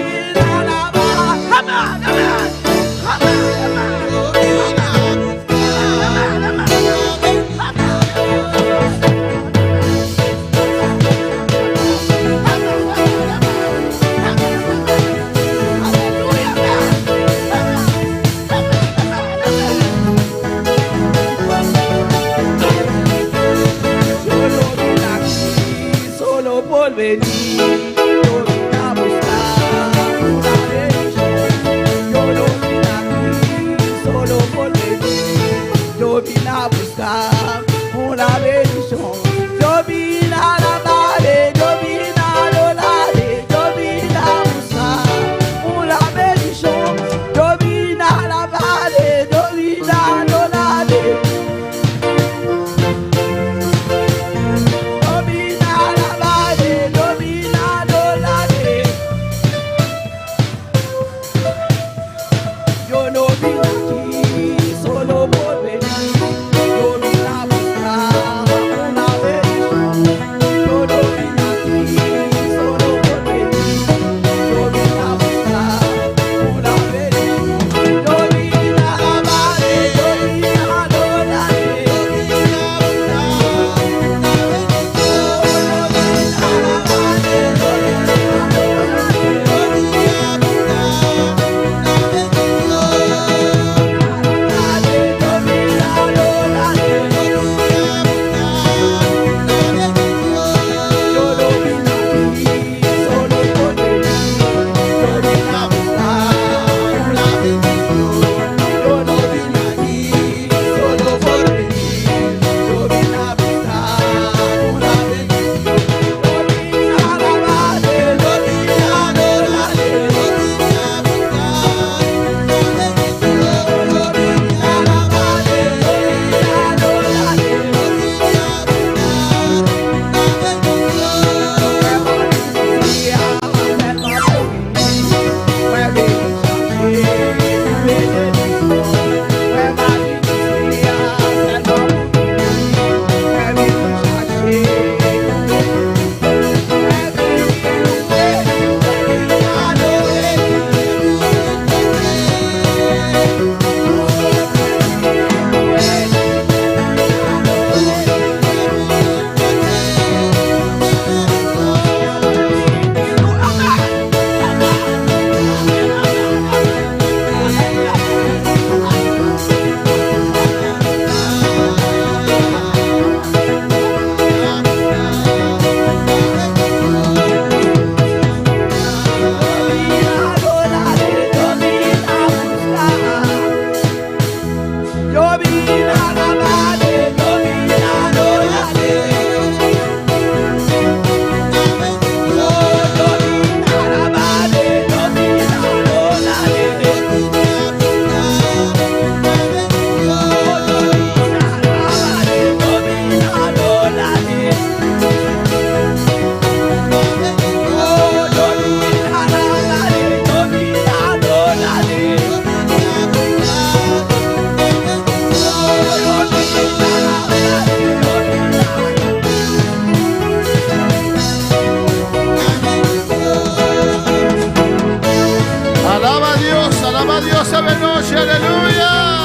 a Dios esta noche, aleluya.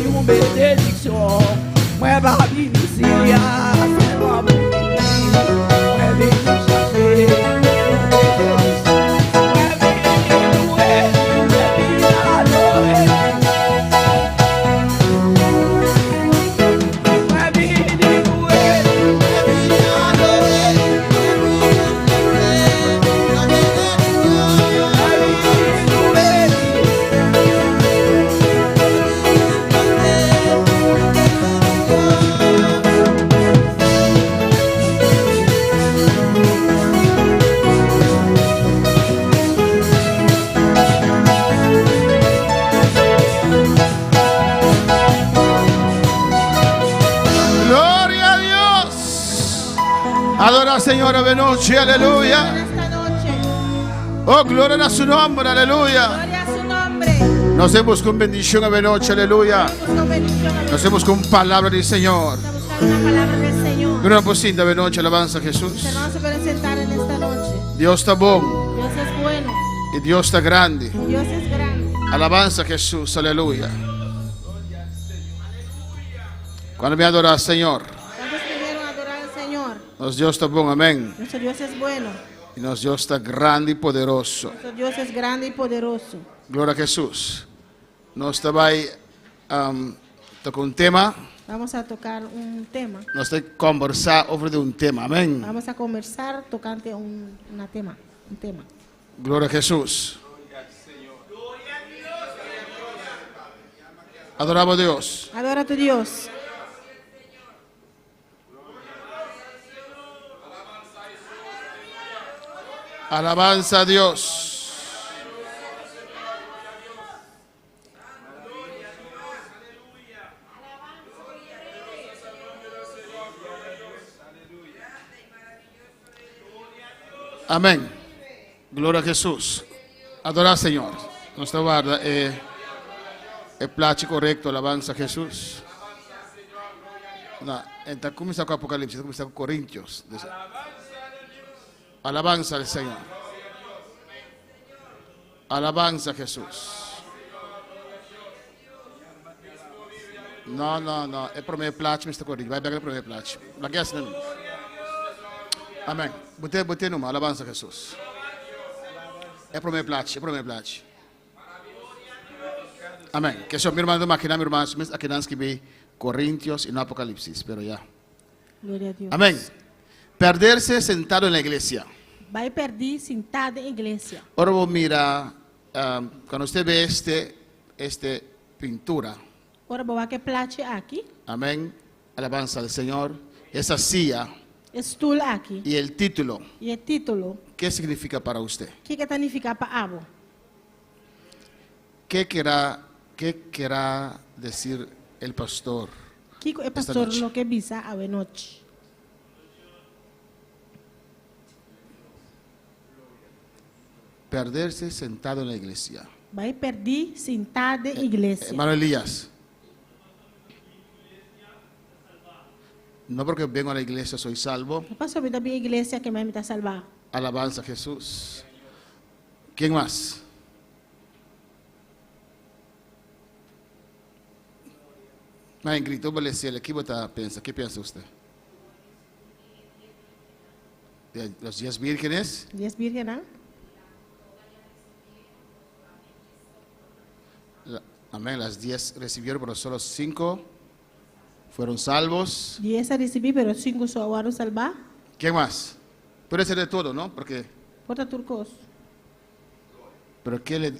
Uma benedição, é babinicia, é babinicia, é benedição. Gloria a Dios. Adora al Señor esta noche, aleluya. Esta noche, Oh, gloria a su nombre, aleluya. gloria a su nombre. Nos hemos con bendición esta noche, aleluya. Busco bendición a Dios. Nos hemos con palabra del Señor. Vamos a buscar una palabra del Señor. Una posita esta noche, alabanza a Jesús. Se vamos a presentar en esta noche. Dios está bueno Dios es bueno. y Dios está grande. Dios es grande. Alabanza a Jesús, aleluya. Cuando me adora al Señor, ¿Cuántos vinieron a adorar al Señor? nos Dios está bueno, amén. Nuestro Dios es bueno. Y nos Dios está grande y poderoso. Nuestro Dios es grande y poderoso. Gloria a Jesús. Nos estaba ahí, tocó un tema, Vamos a tocar un tema. nos está conversar sobre un tema, amén. Vamos a conversar tocante un tema. Gloria a Jesús. Adoramos a Dios. Adora a tu Dios. Alabanza a Dios. Amén. Gloria a Jesús. Adorar al Señor. Nuestra guarda es place correcto, alabanza a Jesús. No, entonces comienza con Apocalipsis, comienza con Corintios. Alabanza al Señor. Alabanza a Jesús. No. É para mim plate, Mr. Corinthians. Vai pegar para mim plate. Lá que é assim. Amém. Botei numa. Alabanza a Jesús. É para mim plate. Amém. Que se meu irmão do máquina, meu irmão, aqui não escrevi Corintios e no Apocalipsis, pero ya. Gloria a Dios. Amén. Perderse sentado en la iglesia. Vai perder sentado en iglesia. Ahora vos mira, cuando usted ve este pintura, Ora boa que place aqui. amén, alabanza al Señor, esa silla Stool aqui. y el título, E o título. ¿qué significa para usted? O que significa para abo? ¿Qué querrá decir el pastor? O que o pastor noche. lo que bisa a noite? Perderse sentado en la iglesia. Vai perder sentado em igreja. Hermano Elías, no porque vengo a la iglesia soy salvo. O pastor me dá bem a igreja que vai me salvar. Alabanza a Jesús. ¿Quién más? En grito el equipo piensa. ¿Qué piensa usted? De los 10 vírgenes. 10 virgens, Amén. Las 10 recibieron, pero solo 5 fueron salvos. 10 a receber, pero 5 só foram salvar. ¿Quién más? Puede ser de todo, ¿no? Porque, Porta turcos. pero ¿qué le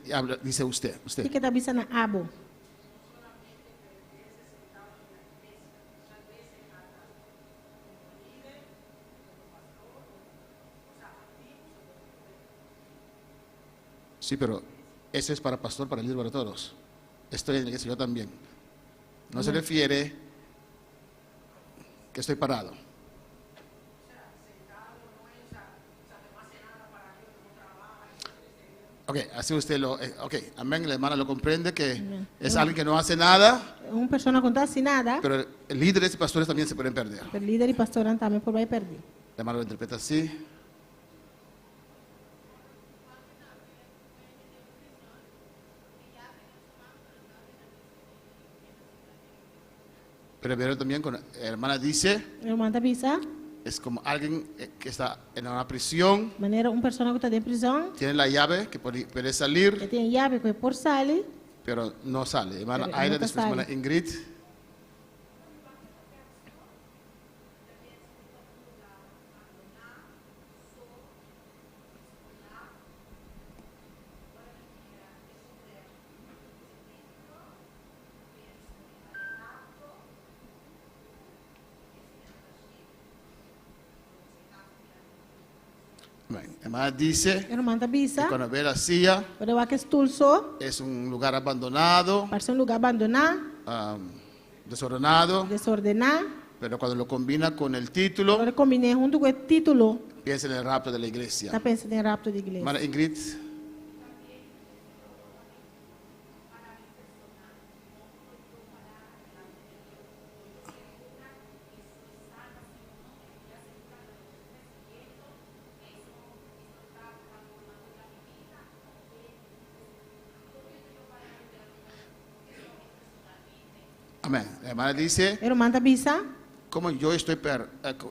dice usted? O Usted. que está bisa na abo? Sí, pero ese es para pastor, para líder, para todos. Estoy en la iglesia, yo también. No se refiere que estoy parado. Ok, así usted lo... ok, amén, la hermana lo comprende que es alguien que no hace nada, Uma pessoa não está sem nada, pero líderes y pastores también se pueden perder. o líder e pastor também por vai perder. La hermana lo interpreta así. Pero veo también cuando la hermana dice, A irmã está bisa, es como alguien que está en una prisión, maneira pessoa que está em prisão, tiene la llave que puede salir, que tem chave que por sair, pero no sale. Hermana Pero Aida, no después sale. hermana Ingrid. Amén. Hermana dice a irmã está que bisa, cuando ve la silla para vai que expulsou, es un lugar abandonado, parece lugar abandonado, desordenado, desordenado. pero cuando lo combina con el título, Agora combinei junto com o título, piensa en el rapto de la iglesia. está pensando em rapto de igreja. Hermana Ingrid. Amén. La hermana dice, A irmã está bisa, como yo estoy,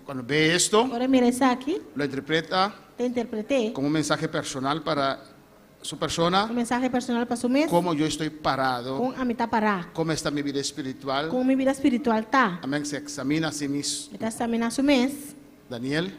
cuando ve esto, agora mira isso aqui, lo interpreta te interpretei, como un mensaje personal para su persona, mensagem personal para o mês, cómo yo estoy parado, com a mitad parar, cómo está mi vida espiritual. com minha vida espiritual tá, Amén. Se examina a sí mismo. está examinando o mês. Daniel.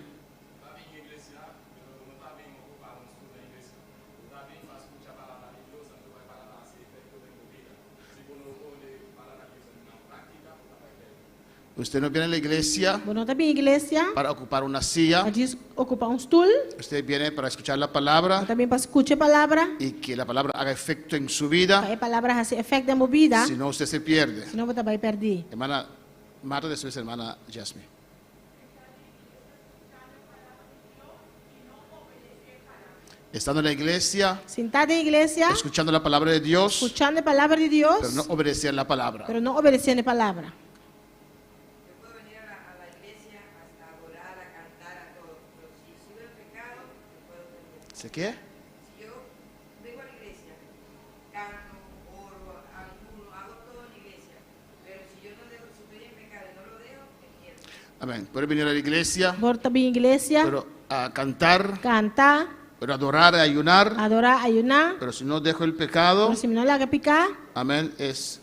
Usted no viene a la iglesia Você não está bem igreja, para ocupar una silla, a diz ocupar stool, usted viene para escuchar la palabra também para escutar a palavra, y que la palabra haga efecto en su vida, para a palavra fazer efeito na minha vida, si no usted se pierde. senão você vai perder. Hermana Marta, después hermana Jasmine. Estando en la iglesia, Sentado em igreja, escuchando la palabra de Dios, escuchando a palavra de Deus, pero no obedecer la palabra. pero não obedecendo a palavra. Puedo venir a la iglesia a adorar, a cantar, a todo, pero si sigo en pecado, puedo perder. ¿Se qué? Si yo vengo a la iglesia, canto, oro, ayuno, hago todo en la iglesia, pero si yo no dejo, si estoy en pecado y no lo dejo, me pierdo. Amén. Puede venir a la iglesia, Volta bem em igreja, pero a cantar, cantar, pero adorar, ayunar, adorar, ayunar, pero si no dejo el pecado, mas se não larga picar, amén, es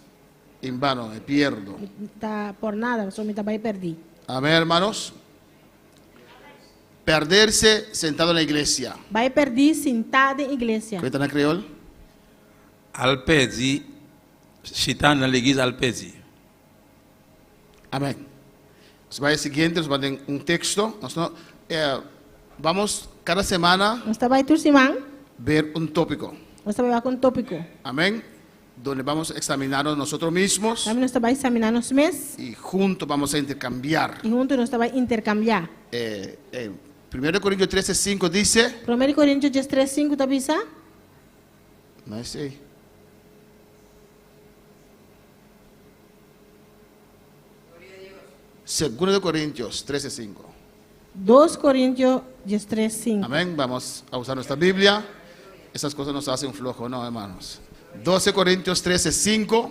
en vano, me pierdo. tá por nada, só me vai perder. Amén, hermanos. Perderse sentado en la iglesia. Vai perder sentado em igreja. ¿Cuentan a creol? Alpezi, citar na l'église Alpezi. Amén. Nos vaya siguiente, nos manden un texto. Vamos cada semana Nós vai tur semana, ver un tópico. nós vai com tópico. Amén. Donde vamos a examinarnos nosotros mismos Também nós vai examinar nos mês y juntos vamos a intercambiar. e juntos nós vai intercambiar. 1 Corintios 13:5 dice, 1 Coríntios 13:5 tá bisa? no es ahí. Segundo de Corintios 13:5. 2 Coríntios 13:5. Amén. Vamos a usar nuestra Biblia. Esas cosas nos hacen flojo, ¿no, hermanos? 12 Corintios 13:5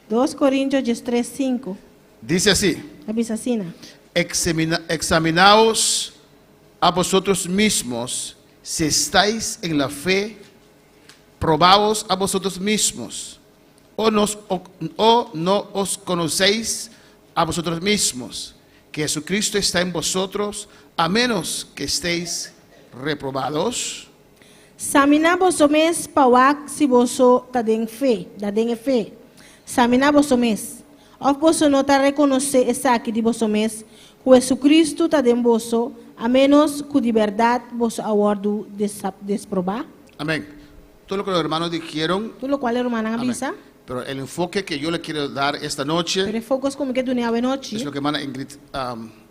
2 Coríntios 13:5. dice así: Tá bisa assim? examinaos a vosotros mismos si estáis en la fe, probaos a vosotros mismos, o no os conocéis a vosotros mismos, que Jesucristo está en vosotros, a menos que estéis reprobados. Examinar vosso mês para se vosso tá den fé, da den fé. Examinar vosso mês. Of vosso não tá reconhecer essa aqui de vosso mês, que Jesus tá den vosso, a menos que de verdade vosso aguardo desprobar. Amén. Todo lo que los hermanos dijeron, Tudo o qual é romana amén. avisa. Pero el enfoque que yo le quiero dar esta noche Pero focus como que dunia a noite. es lo que hermana Ingrid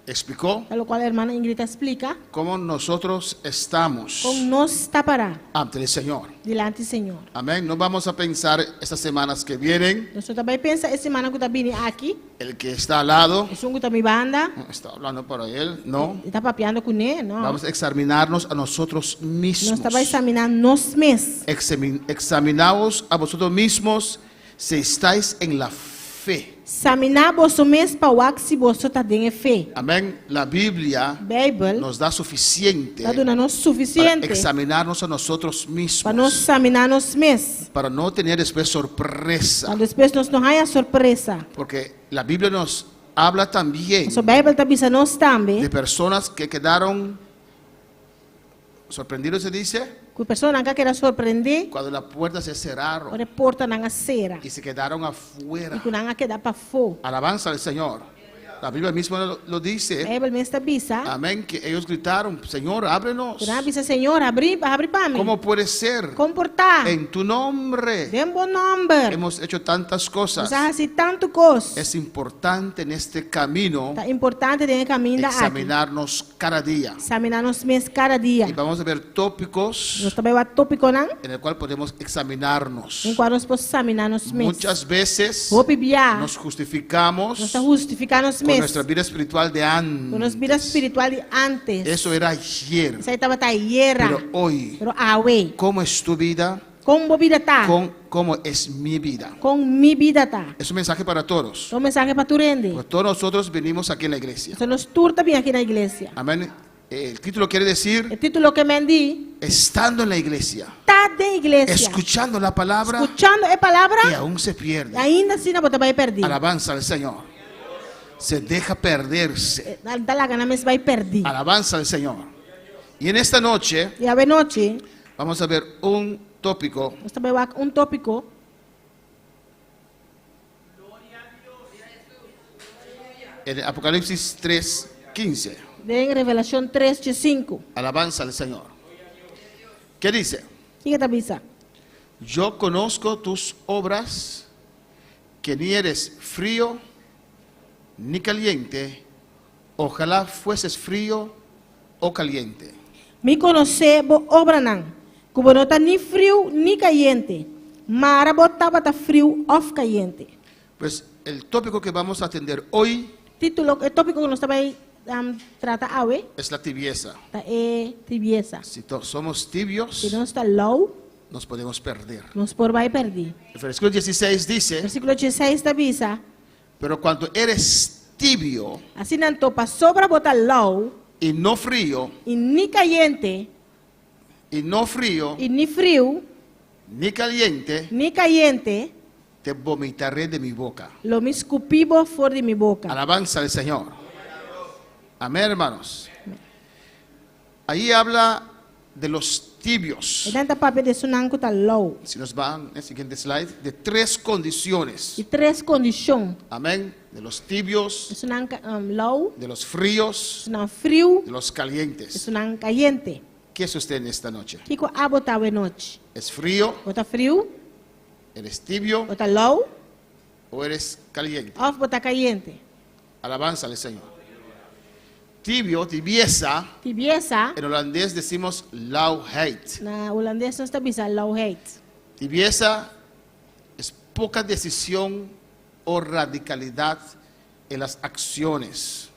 explicó a lo cual la hermana Ingrid explica, cómo nosotros estamos como nos estará ante el Señor. delante do Senhor. Amén. No vamos a pensar estas semanas que vienen, Nós também pensa essa semana que está vindo aqui, el que está al lado, é que está me banda, está hablando para él, no. está papeando com ele, não. Vamos a examinarnos a nosotros Nós mismos. estamos examinando nós mesmos. Examinaos a vosotros mismos si estáis en la fe. Examinar você mesmo para o se você está dentro de fé. Amén. La Biblia Bíblia nos da suficiente está dando para suficiente examinarnos a nosotros para nós mismos, examinar nós mesmos. para no tener después sorpresa, Para depois nós não haya surpresa. porque la Biblia nos habla también A Bíblia está dizendo nós também, de personas que quedaron sorprendidos, se dice, que a pessoa não quer surpreender, cuando las puertas se cerraron a porta não cera y se quedaron e afuera. que não quer para fora. Alabanza al Señor. La Biblia misma lo A dice. Bíblia mesmo está dizendo, Amén. Que ellos gritaron, Señor, ábrenos. que não diz Senhor, abre para mim. ¿Cómo puede ser? Comportar. En tu nombre Dê bom nome. hemos hecho tantas cosas. Nós assim tanto coisa. Es importante en este camino Está importante dentro do caminho da água. examinarnos cada día. Examinar nós mesmos cada dia. Y vamos a ver tópicos Nós também vai tópico não, en el cual podemos examinarnos. em qual nós podemos examinar nós mesmos. Muchas veces Vou bibiar. nos justificamos Nós está justificando nós con mesmos. nuestra vida espiritual de Com nossa vida antes. espiritual de antes. Eso era ayer. Isso aí estava ayer. Pero hoy, Pero hoje, ¿cómo es tu vida? como a vida está? ¿Cómo es mi vida? Com minha vida está. Es un mensaje para todos. Então, mensagem para tu rende. Pues todos nosotros venimos aquí en la iglesia. Então, nós todos também aqui na igreja. Amén. El título quiere O decir, título que me di, estando en la iglesia, está de igreja. escuchando la palabra Escuchando a palavra, y aún se pierde. ainda assim não vai perder. Alabanza al Señor. Se deja perderse. Dá lá gana, mas vai perder. Alabanza al Señor. Y en esta noche E a noite, vamos a ver un tópico nós também vai tópico en Apocalipsis 3:15. de Revelação 3:5. Alabanza al Señor. ¿Qué dice? Siga a bisa. Yo conozco tus obras, que ni eres frío ni caliente. Ojalá fueses frío o caliente. Me conhecer bo obra não. Que não está nem frio nem caliente. Mara botava tá frio ou caliente. Pues el tópico que vamos a atender hoy Título, o tópico que nós também trata hoje, es la tibieza. tá tibieza. Si somos Se tibios, não está low, nos podemos perder. nós por vai perder. El versículo 16 dice, Versículo 16 está bisa. pero cuando eres tibio Assim não topa sobra botar low y no frío, e nem caliente y no frío e nem frio ni caliente, nem caliente, te vomitaré de mi boca. lo me escupibo fora de minha boca. Alabanza al Señor. Amén, hermanos. Ahí habla de los tibios. E tanta papel de sunanco tá low. Si nos van el siguiente slide, de tres condiciones. E três condições. Amén. De los tibios, Sunanca low, de los fríos, sunan frio, de los e calientes. sunan caliente. ¿Qué es usted en esta noche? Kiko a botar a noite. ¿Es frío? Bota frio, ¿Eres tibio bota low, o eres caliente? off bota caliente. Alabanza al Señor. Tibio, tibieza, Tibieza, en holandés decimos lauwheid. na holandês nós está bisa low hate. Tibieza es poca decisión o radicalidad en las acciones.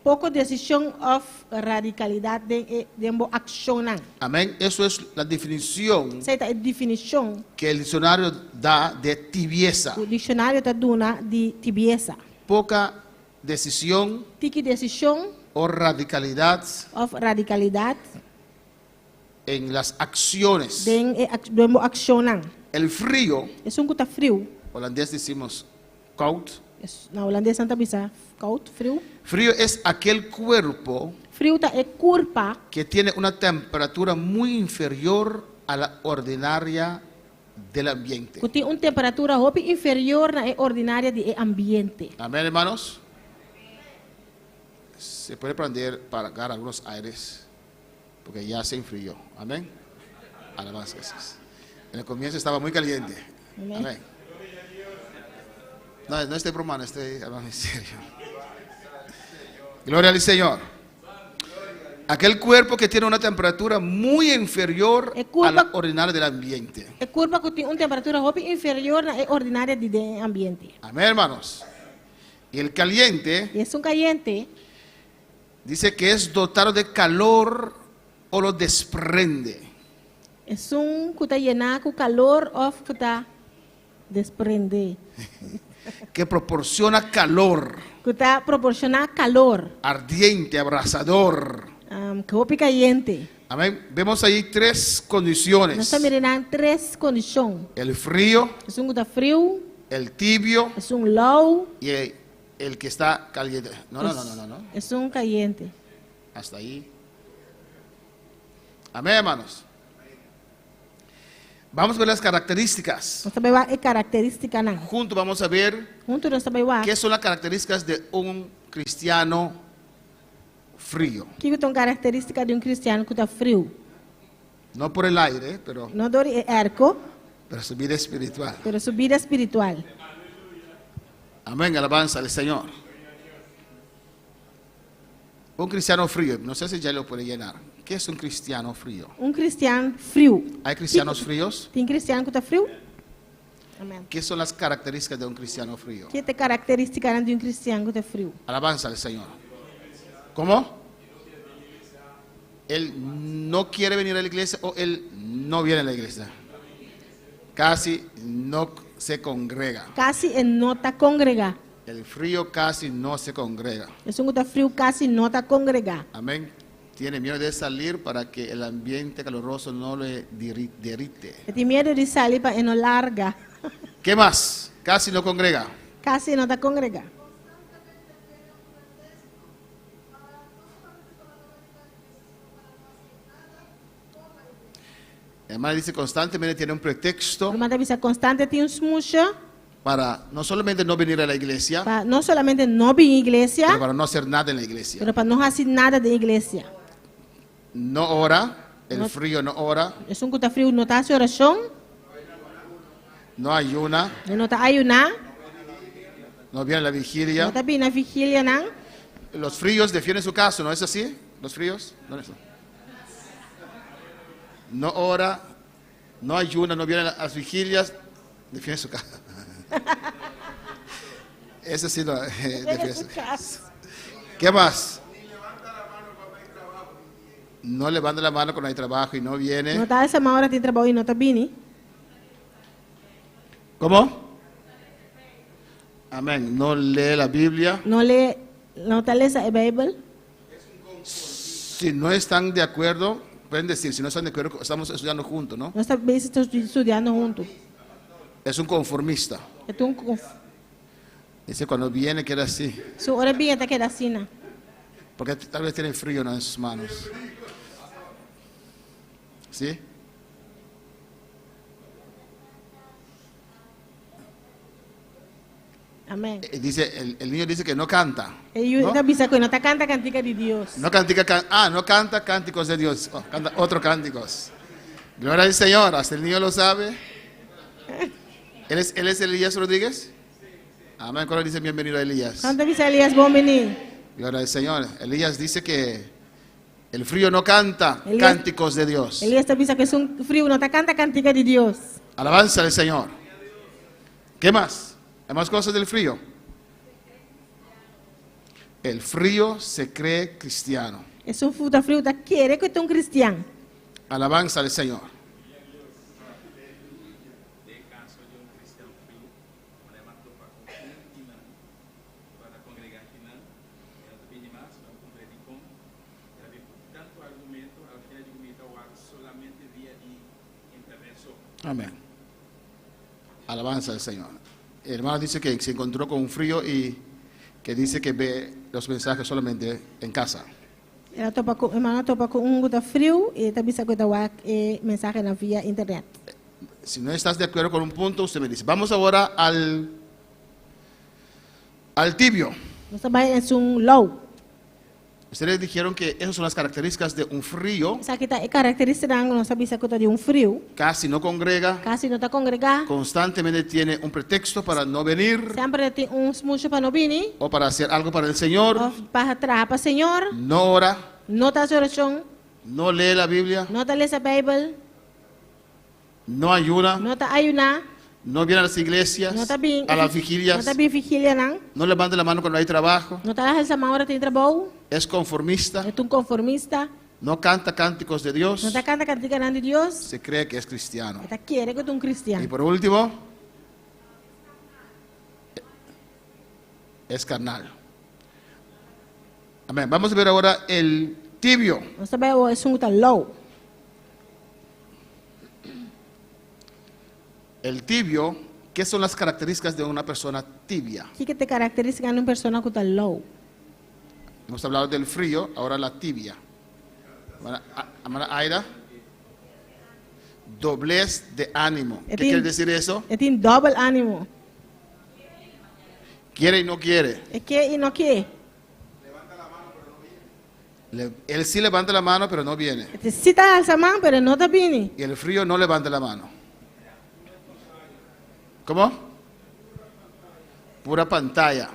Pouco decisão of radicalidade de accionar. Amén. Eso es la definición Essa é a definição. que el diccionario da de tibieza. O dicionário está dando de tibieza. Poca decisión Tiki decisão o radicalidad of radicalidade en las acciones. de accionar. El frío, É um que está frio. holandés decimos koud. Na holandês não está bisa koud, frio. Frío es aquel cuerpo Frio tá é curpa que tiene una temperatura muy inferior a la ordinaria del ambiente. que tem uma temperatura hopi inferior na ordinária de ambiente. Amén, hermanos. Se puede prender para agarrar algunos aires, porque ya se enfrió. Amén. Alabanza a Jesús. En el comienzo estaba muy caliente. Amén. Amén. No estoy bromando, estoy hablando en serio. Gloria al Señor. Aquel cuerpo que tiene una temperatura muy inferior a la ordinaria del ambiente. É curva que tem uma temperatura roupa inferior à ordinária do ambiente. Amén, hermanos. Y el caliente E é caliente, dice que es dotado de calor o lo desprende. é que está llena com calor ou que está desprende. Que proporciona calor, Que está proporcionando calor, ardiente, abrasador. que roupa caliente. Amén. Vemos ahí tres Nós condiciones: estamos mirando três condições. el frío, É que está frio, el tibio é low, y el que está caliente. No. é caliente. Hasta ahí. Amén, hermanos. Vamos a ver las características. Nós também vai característica não. Juntos vamos a ver Junto nós também vai. qué son las características de un cristiano frío. Que é uma característica de cristiano que está frio? No por el aire, pero Não dor arco, su vida espiritual. pero sua vida espiritual. Amén, alabanza al Señor. Un cristiano frío, no sé si ya lo puede llenar. ¿Qué es un cristiano frío? Cristiano frio. ¿Hay cristianos fríos? Tem cristiano que está frio? Amém. ¿Qué son las características de un cristiano frío? Que é característica de cristiano que está frio? Alabanza al Señor. ¿Cómo? Él no quiere venir a la iglesia o él no viene a la iglesia. Casi no se congrega. Casi não está congrega. El frío casi no se congrega. É que está frio, casi não está congrega. Amén. Tiene miedo de salir para que el ambiente caloroso no le derrite. Tem medo de sair para não larga. ¿Qué más? Casi no congrega. Casi não está congrega. Hermana dice constantemente tiene un pretexto Uma vista constante tem smucha para no solamente no venir a la iglesia, para não somente não vir à igreja, pero para no hacer nada en la iglesia. mas para não fazer nada da igreja. No ora, el frío no ora, É que está frio, não está em oração, no ayuna, não está ayunar, no viene a la não vigilia. está bem na vigília, não. Los fríos defienden su caso, ¿no es así? Los fríos, ¿dónde están? No ora, no ayuna, no viene a las vigilias, defiende su caso. Eso sí, no, defiende su caso. ¿Qué más? No levanta la mano cuando hay trabajo y no Não viene. está essa hora de trabalho e não está bem. ¿Cómo? Amén. No lee la Biblia. Não está lendo a Bíblia. Si no están de acuerdo, pueden decir, si no están de acuerdo, estamos estudiando juntos, ¿no? Nós estamos estudando juntos. Es un conformista. É Dice cuando viene queda así, sua hora bem até que da sina. porque tal vez tiene frío en sus manos. ¿Sí? Amém. Dice, el niño dice que no canta. E eu está bisa que não está canta cantiga de Deus. No no canta cánticos de Dios, canta otros cánticos. Gloria al Señor, hasta el niño lo sabe. ¿Él es Elías Rodríguez? Amén, cuando dice bienvenido a Elías. Canta bisa Elias bom menino. Gloria al Señor. Elías dice que el frío no canta cánticos de Dios. Elias está bisa que é frio, não está canta cantiga de Deus. Alabanza al Señor. ¿Qué más? ¿Hay más cosas del frío? El frío se cree cristiano. É futa frio, está querer que é cristiano. Alabanza al Señor. Amén. Alabanza al Señor. El hermano dice que se encontró con un frío y que dice que ve los mensajes solamente en casa. Ela topa com, irmã topa com guta frio e está bisa que está mensagem na via internet. Si no estás de acuerdo con un punto, usted me dice. Vamos ahora al tibio. Nós também é low. Ustedes dijeron que esas son las características de un frío, Essa aqui é característica da nossa bicicleta de frio. casi no congrega, Casi não está congregar. constantemente tiene un pretexto para no venir Sempre tem mucho para não vir. o para hacer algo para el Señor, Para trabalhar para o Senhor. no ora, Não está oração. no lee la Biblia, Não está lendo a Bíblia. no ayuna, Não está ayunar. no viene a las iglesias, Não está bem. a las Não vigilias, está bem vigília, não. no levanta la mano cuando hay trabajo, Não está essa hora tem trabalho. es conformista, É um conformista. no canta cánticos de Dios, Não está cantando cantiga de Deus. se cree que es cristiano. Está querendo que é cristiano. Y por último, es carnal. Amén. Vamos a ver ahora el tibio. Nós sabemos é um low. El tibio, ¿qué son las características de una persona tibia? O que te caracteriza uma pessoa que está low? Hemos hablado del frío, ahora la tibia. Hermana Aira, doblez de ánimo. ¿Qué quiere decir eso? É tem double ânimo. Quiere y no quiere. É que e não que. Él sí levanta la mano, pero no viene. Ele cita essa mão, mas não está vindo. Y el frío no levanta la mano. ¿Cómo? Pura pantalla.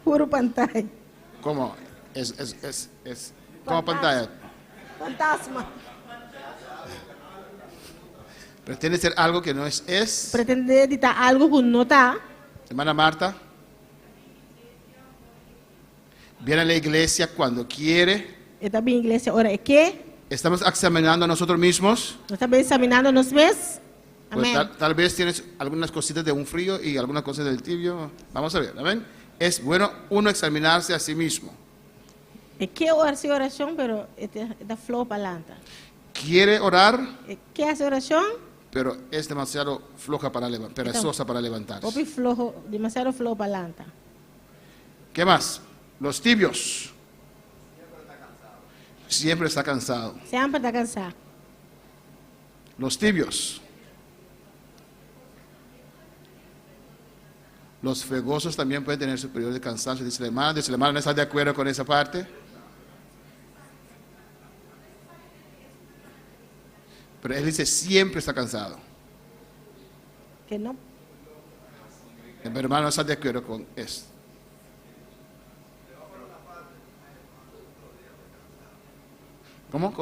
Puro pantalla. ¿Cómo? Como pantalla. Fantasma. Pretende ser algo que no es. Pretende editar algo que não está. Hermana Marta. Viene a la iglesia cuando quiere. Está bem, igreja, ora é que. Estamos examinando a nosotros mismos. Nós estamos examinando nós mesmos. Pues Amém. tal vez tienes algunas cositas de un frío y algunas cosas del tibio. Vamos a ver, amén. Es bueno uno examinarse a sí mismo. É que oração, pero está flow para adelante. Quiere orar, É que essa oração, pero es demasiado floja para perezosa para levantarse. pouco flojo, demasiado flow para adelante. ¿Qué más? Los tibios. Siempre está cansado. Sempre está cansado. Los tibios. Los fegosos también pueden tener su periodo de cansancio. Dice la hermana, ¿no está de acuerdo con esa parte? Pero él dice, siempre está cansado. Que não. Mi hermano no está de acuerdo con esto. ¿Cómo?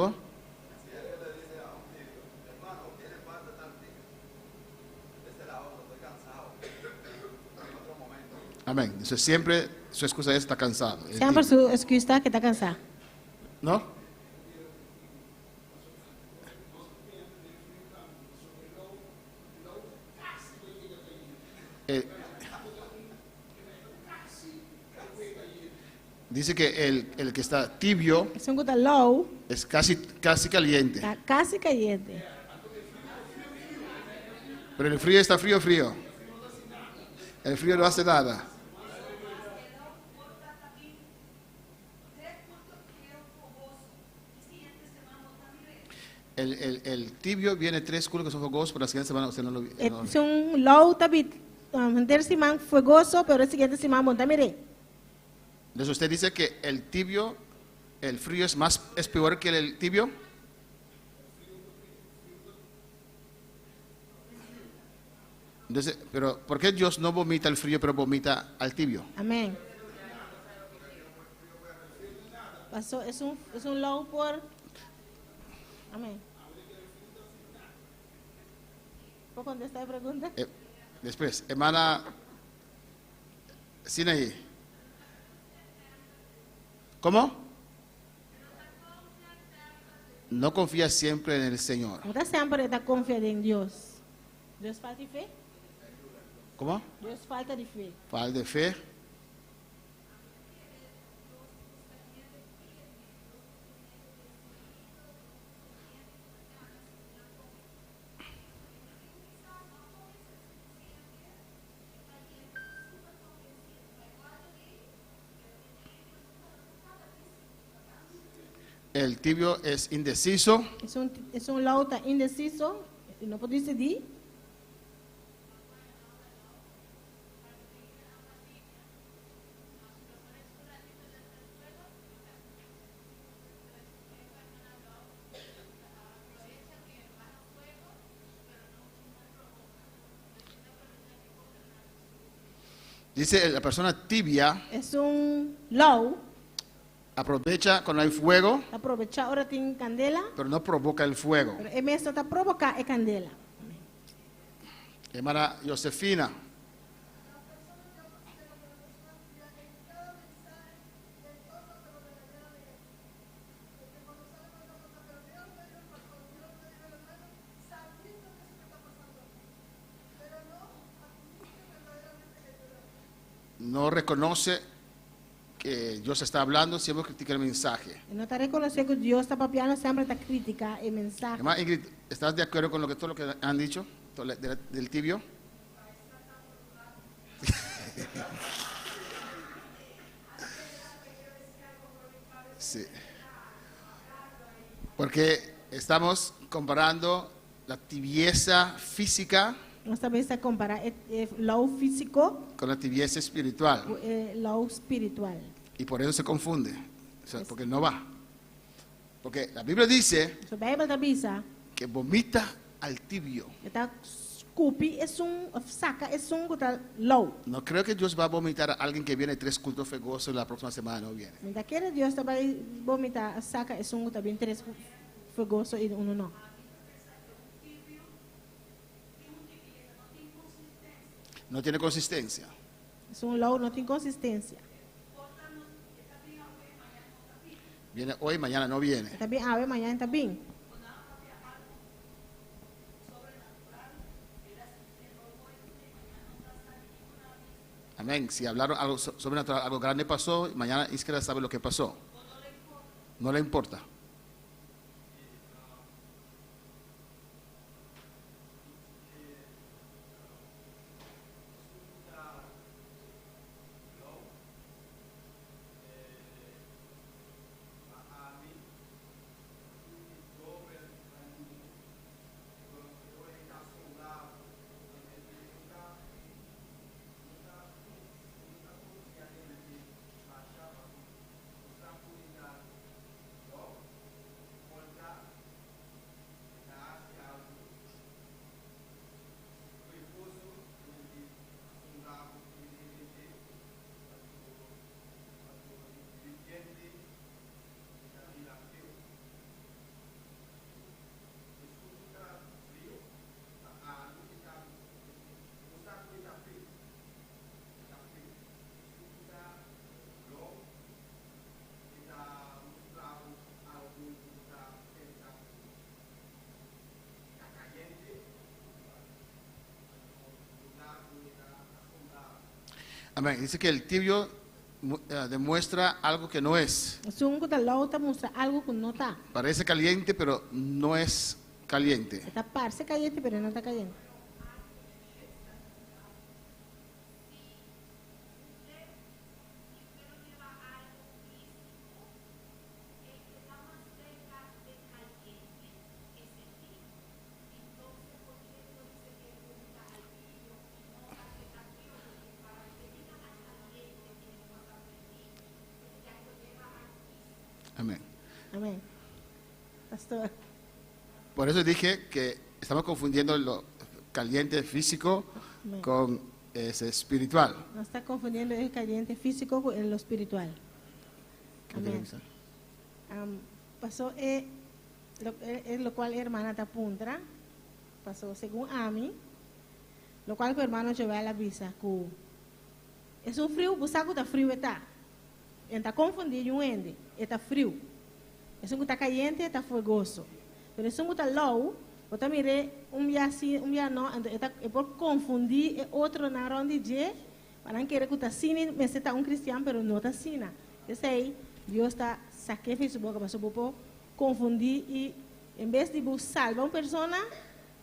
Amén. Entonces siempre su excusa es está cansado. Sempre sua excusa que está cansado. ¿No? Dice que el que está tibio Se um está low, es casi caliente. está quase caliente. Pero el frío está frío. El frío no hace nada. El tibio viene 3 cultos que son fogosos, pero la siguiente semana usted no lo vio. É um low, está manter semana fogoso, pero a seguinte semana monta mire. Entonces usted dice que el tibio, el frío es peor que el tibio. Entonces, pero ¿por qué Dios no vomita el frío pero vomita al tibio? Amém. Passou, é um low por. Amém. ¿Puedo contestar la pregunta? Después, hermana Sinaí. ¿Cómo? No confía siempre en el Señor. Usted siempre está confiando en Dios. ¿Dios falta de fe? ¿Cómo? Dios falta de fe. Falta de fe. El tibio es indeciso. Es un lado está indeciso, no puede decidir. Dice la persona tibia es un low, aprovecha cuando hay fuego, aprovecha ahora tiene candela, pero no provoca el fuego. pero es está provocar es candela. Hermana Josefina. No reconoce que Dios está hablando, siempre critica el mensaje. No está reconociendo que Dios está papiando, siempre está crítica el mensaje. Hermana Ingrid, ¿estás de acuerdo con todo lo que han dicho del tibio? Sí. Porque estamos comparando la tibieza física Nós também está comparar low físico con la tibieza espiritual. com low espiritual. Y por eso se confunde, o sea, porque no va. Porque la Biblia dice So Bíblia da bisa, que vomita al tibio. está cupi saca é gota low. No creo que Dios va a vomitar a alguien que viene 3 cultos fegosos la próxima semana, no viene. Daquele Deus vai vomitar saca é gota bem três fogoso e um não. No tiene consistencia. Es low, não tem consistência. Viene hoy, mañana no viene. Está bem, amanhã está bem. Amén. Si hablaron algo sobrenatural, algo grande pasó, mañana Iskra sabe lo que pasó. No le importa. Amén. Dice que el tibio demuestra algo que no es. Es gota low está mostra algo que não está. Parece caliente, pero no es caliente. Está parece caliente, pero não está caliente. Amén. Amém. Pastor. Por eso dije que estamos confundiendo lo caliente físico Amén. con ese espiritual. No está confundiendo el caliente físico con lo espiritual. ¿Qué Amén. piensa? Pasó lo cual hermana te apunta. Pasó según a mí. Lo cual el hermano llevó a la visa. Es un frío, pues algo está frío está. Está confundido un ende. Está frío. Es un está caliente, está fogoso. Pero es un está low. Eu também mirei dia sim, dia não, é por confundir é outro na ronda de para não querer que tá assim, mas está cristiano, pero não tá assim. Eu sei, Deus está sacrifício boca para por confundir e em vez de salvar uma pessoa,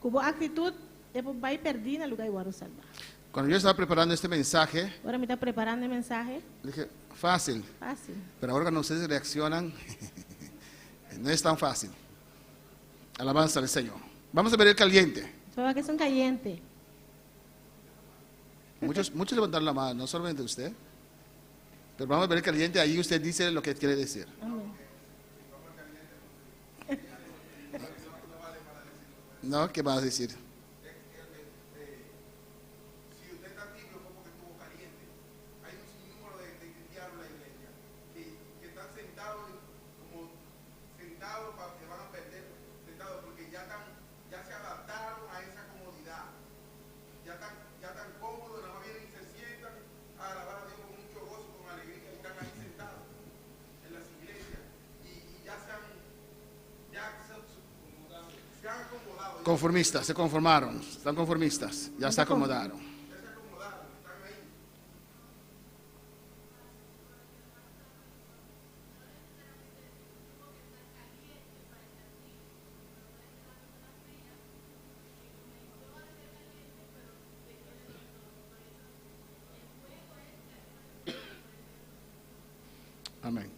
com boa atitude, vai perder no lugar de salvar. Cuando yo estaba preparando este mensaje, Agora me está preparando o mensaje. dije, fácil. Fácil. Pero ahora cuando ustedes reaccionan, no es tan fácil. Alabanza al Señor. Vamos a ver el caliente. Só que são calientes. Muchos levantaron la mano, no solamente usted. Pero vamos a ver el caliente, ahí usted dice lo que quiere decir. Amém. ¿No? ¿Qué vas a decir? sentados como sentados para que van a perder sentados porque ya se adaptaron a esa comodidad. Ya están cómodos, nada más vienen y se sientan a alabar a Dios con mucho gozo, con alegría, y están ahí sentados en las iglesias y ya se han acomodado. Conformistas, se conformaron, están conformistas, ya se acomodaron. Amén.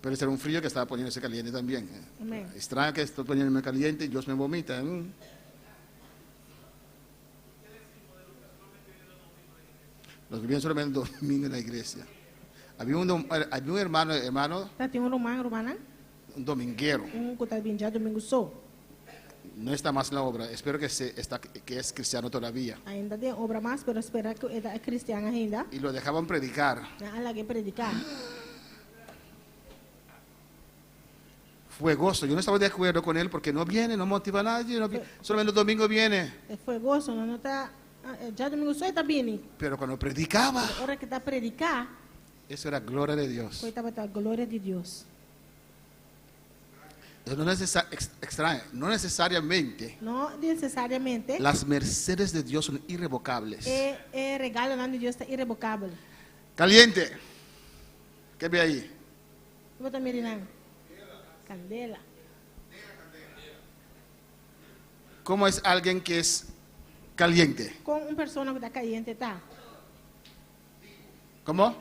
Pero ese era un frío que estaba poniéndose caliente también. Amén. Extraño que estoy poniéndome caliente y Dios me vomita. Los que vienen solamente el domingo en la iglesia. Había un hermano, Tá, tem romana, un dominguero. que está vindo já domingo só. No está más en la obra. Espero que es cristiano todavía. Ainda tem obra mais, pero espera que ele é cristiano ainda. Y lo dejaban predicar. Ela que predicar. Fue gozo. Yo no estaba de acuerdo con él porque no viene, no motiva a nadie. Solamente los domingos viene. Foi gosto, não está. Já domingo só está vindo. Pero cuando predicaba, A hora que está predicar, eso era gloria de Dios. foi estava a glória de Deus. Eso no es extraño. No necesariamente Não necessariamente las mercedes de Dios son irrevocables. é regalo lá de Deus está irrevocável. Caliente. ¿Qué ve ahí? Vou estar mirando. Candela. ¿Cómo es alguien que es caliente? Com uma pessoa que está caliente, tá? ¿Cómo?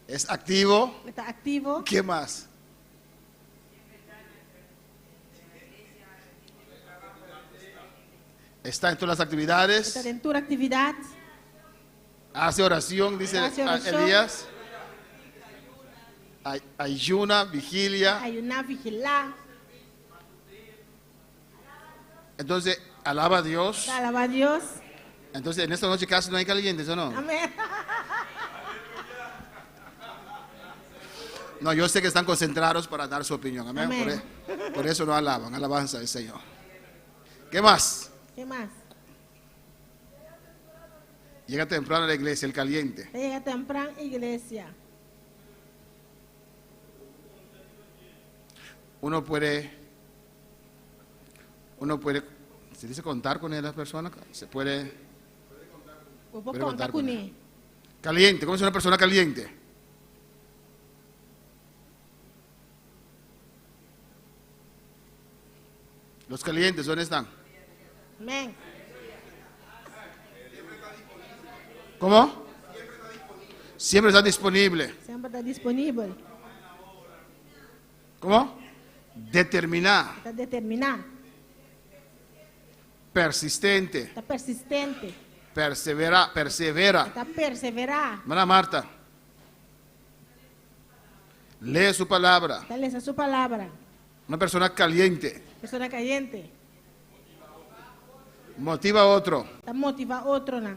Es activo. Está ativo. ¿Qué más? Está en todas las actividades. Está em toda atividade. Hace oración, dice Hace oración. Elías. Ayuna, vigilia. Ayunar, vigilar. Entonces, alaba a Dios. Alaba a Deus. Entonces, en esta noche casi no hay calientes, ¿o no? Amém. No, yo sé que están concentrados para dar su opinión. Amén. Amén. Por eso no alaban, alabanza al Señor. ¿Qué más? Que mais? Llega temprano a la iglesia, el caliente. Chega temprano igreja. Uno puede, se dice contar con las personas, se puede Eu vou Puede contar contar com con ele. caliente. ¿Cómo es una persona caliente? Los calientes, ¿dónde están? Amém. ¿Cómo? Siempre está disponible. Sempre está disponível. ¿Cómo? Determinar, Está determinado. persistente, Está persistente. persevera. Está perseverar. Hermana Marta, lee su palabra. Está lendo a sua palavra. Una persona caliente Pessoa caliente. motiva a otro. Está motivar outro não.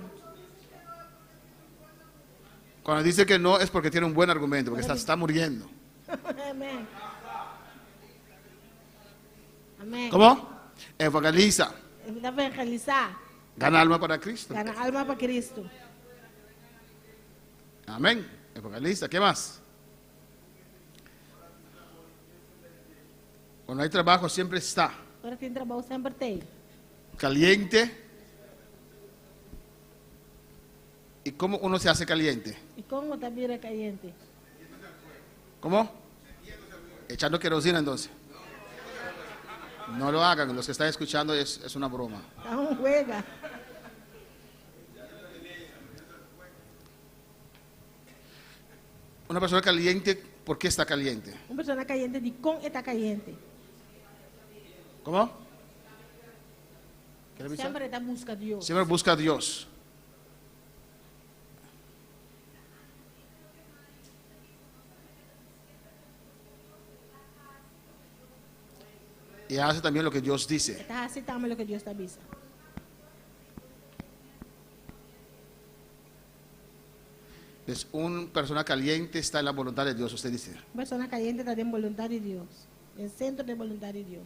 Cuando dice que no es porque tiene un buen argumento, porque está muriendo. Amém. Amém. ¿Cómo? Evangeliza. Está evangelizar. Gana alma para Cristo. Gana alma para Cristo. Amén. Evangeliza. ¿Qué más? Cuando hay trabajo siempre está. Agora tem trabalho, sempre tem. Caliente. ¿Y cómo uno se hace caliente? E como está vira caliente? ¿Cómo? Echando querosina entonces. No lo hagan, los que están escuchando es una broma. Está juega. Una persona caliente, ¿por qué está caliente? Uma pessoa caliente de com está caliente. ¿Cómo? ¿Qué le dice? Sempre está busca Deus. Siempre busca a Dios. Y hace también lo que Dios dice. Está aceitando o que Deus está dizendo. Es una persona caliente, está en la voluntad de Dios, usted dice. Una persona caliente está en voluntad de Dios. El centro de voluntad de Dios.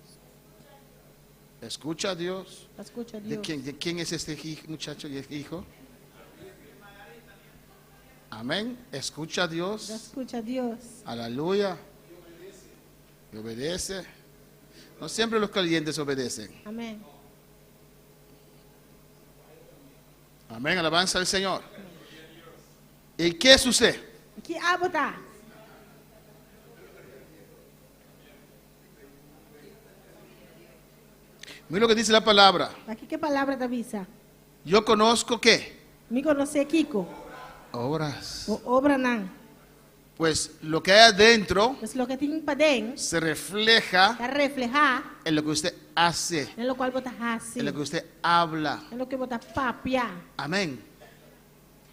Escucha a Dios. Escucha a Dios. De quién es este muchacho y hijo? Amén. Escucha a Dios. Escucha a Dios. Aleluya. Y obedece. No siempre los calientes obedecen. Amén. Amén. Alabanza al Señor. ¿Y qué es usted? ¿Qué abota? Mira lo que dice la palabra. Aquí qué palabra te avisa. Yo conozco qué. Me conoce Kiko. Obras. O obra nan. Pues lo que hay adentro Es lo que tiene para dentro. se refleja Está reflejado en lo que usted hace, en lo cual botas hace. en lo que usted habla. En lo que botas papia. Amén.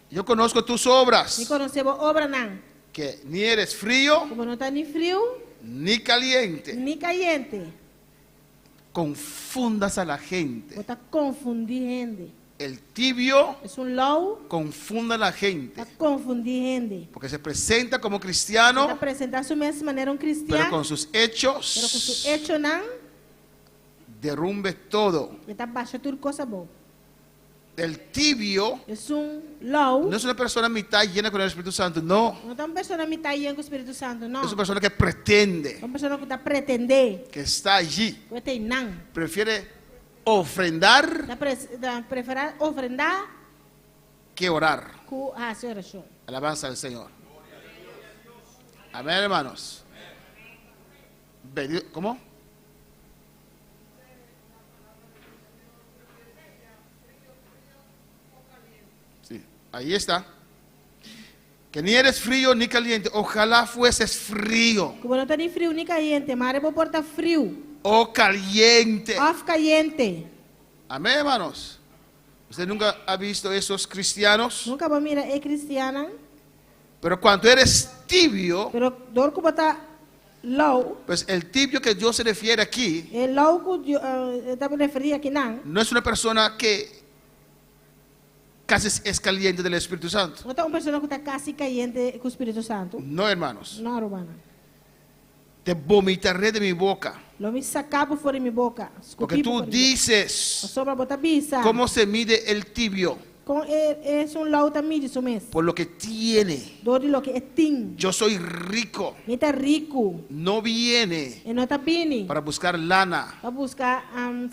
Yo conozco tus obras, Me conoce obra nan. que ni eres frío Como no está ni frío ni caliente. ni caliente. Confundas a la gente. Bota confundir gente. El tibio Es un low. confunda a la gente, Está confundir gente. porque se presenta como Está cristiano, presentar su misma manera un pero cristiano. con sus Pero con hechos su hecho nan. derrumbe todo. Está bajo tu cosa bo. El tibio Es un low. no es una persona mitad llena con el Espíritu Santo, no. No es una persona mitad llena con el Espíritu Santo, no. Es una persona que pretende, Es una persona que está pretender. que está allí, Que está nan. prefiere ofrendar Preferir ofrendar que orar. que hacer oración. Alabanza al Señor. Amén, hermanos. ¿Cómo? Sí, ahí está. Que ni eres frío ni caliente. Ojalá fueses frío Como no está ni frío ni caliente, madre vos porta frío. o caliente. Off caliente. Amén, hermanos. ¿Usted nunca ha visto esos cristianos? Nunca vos mira, es cristiana. Pero cuando eres tibio, Pero dor como está low. pues el tibio que Dios se refiere aquí El low que está referido aquí nan. no es una persona que casi es caliente del Espíritu Santo. No está una persona que está casi caliente con el Espíritu Santo. No, hermanos. No, hermana. Te vomitaré de mi boca. Lo me sacar por fuera de mi boca. Porque tú O dices sobra botar bisa. cómo se mide el tibio Es un low también de su mes. por lo que tiene. Dori lo que es tin. Yo soy rico. Me está rico. No viene Y no está bini. para buscar lana. Va a buscar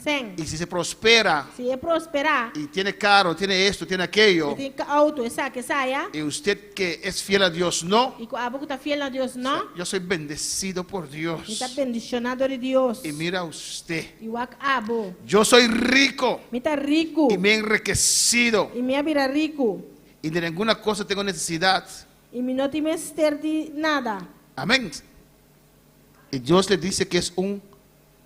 sen. Y si se prospera Si es prosperar. y tiene carro, tiene esto, tiene aquello, Tiene auto, esa que saya. y usted que es fiel a Dios, no. Y a poco está fiel a Dios, no. Yo soy bendecido por Y Dios. está bendicionado de Dios. Y mira usted, Y wak abo. yo soy rico Me está rico. y me he enriquecido. Y me abira rico. Y de ninguna cosa tengo necesidad. Y me no te de nada. Amén. Y Dios le dice que es un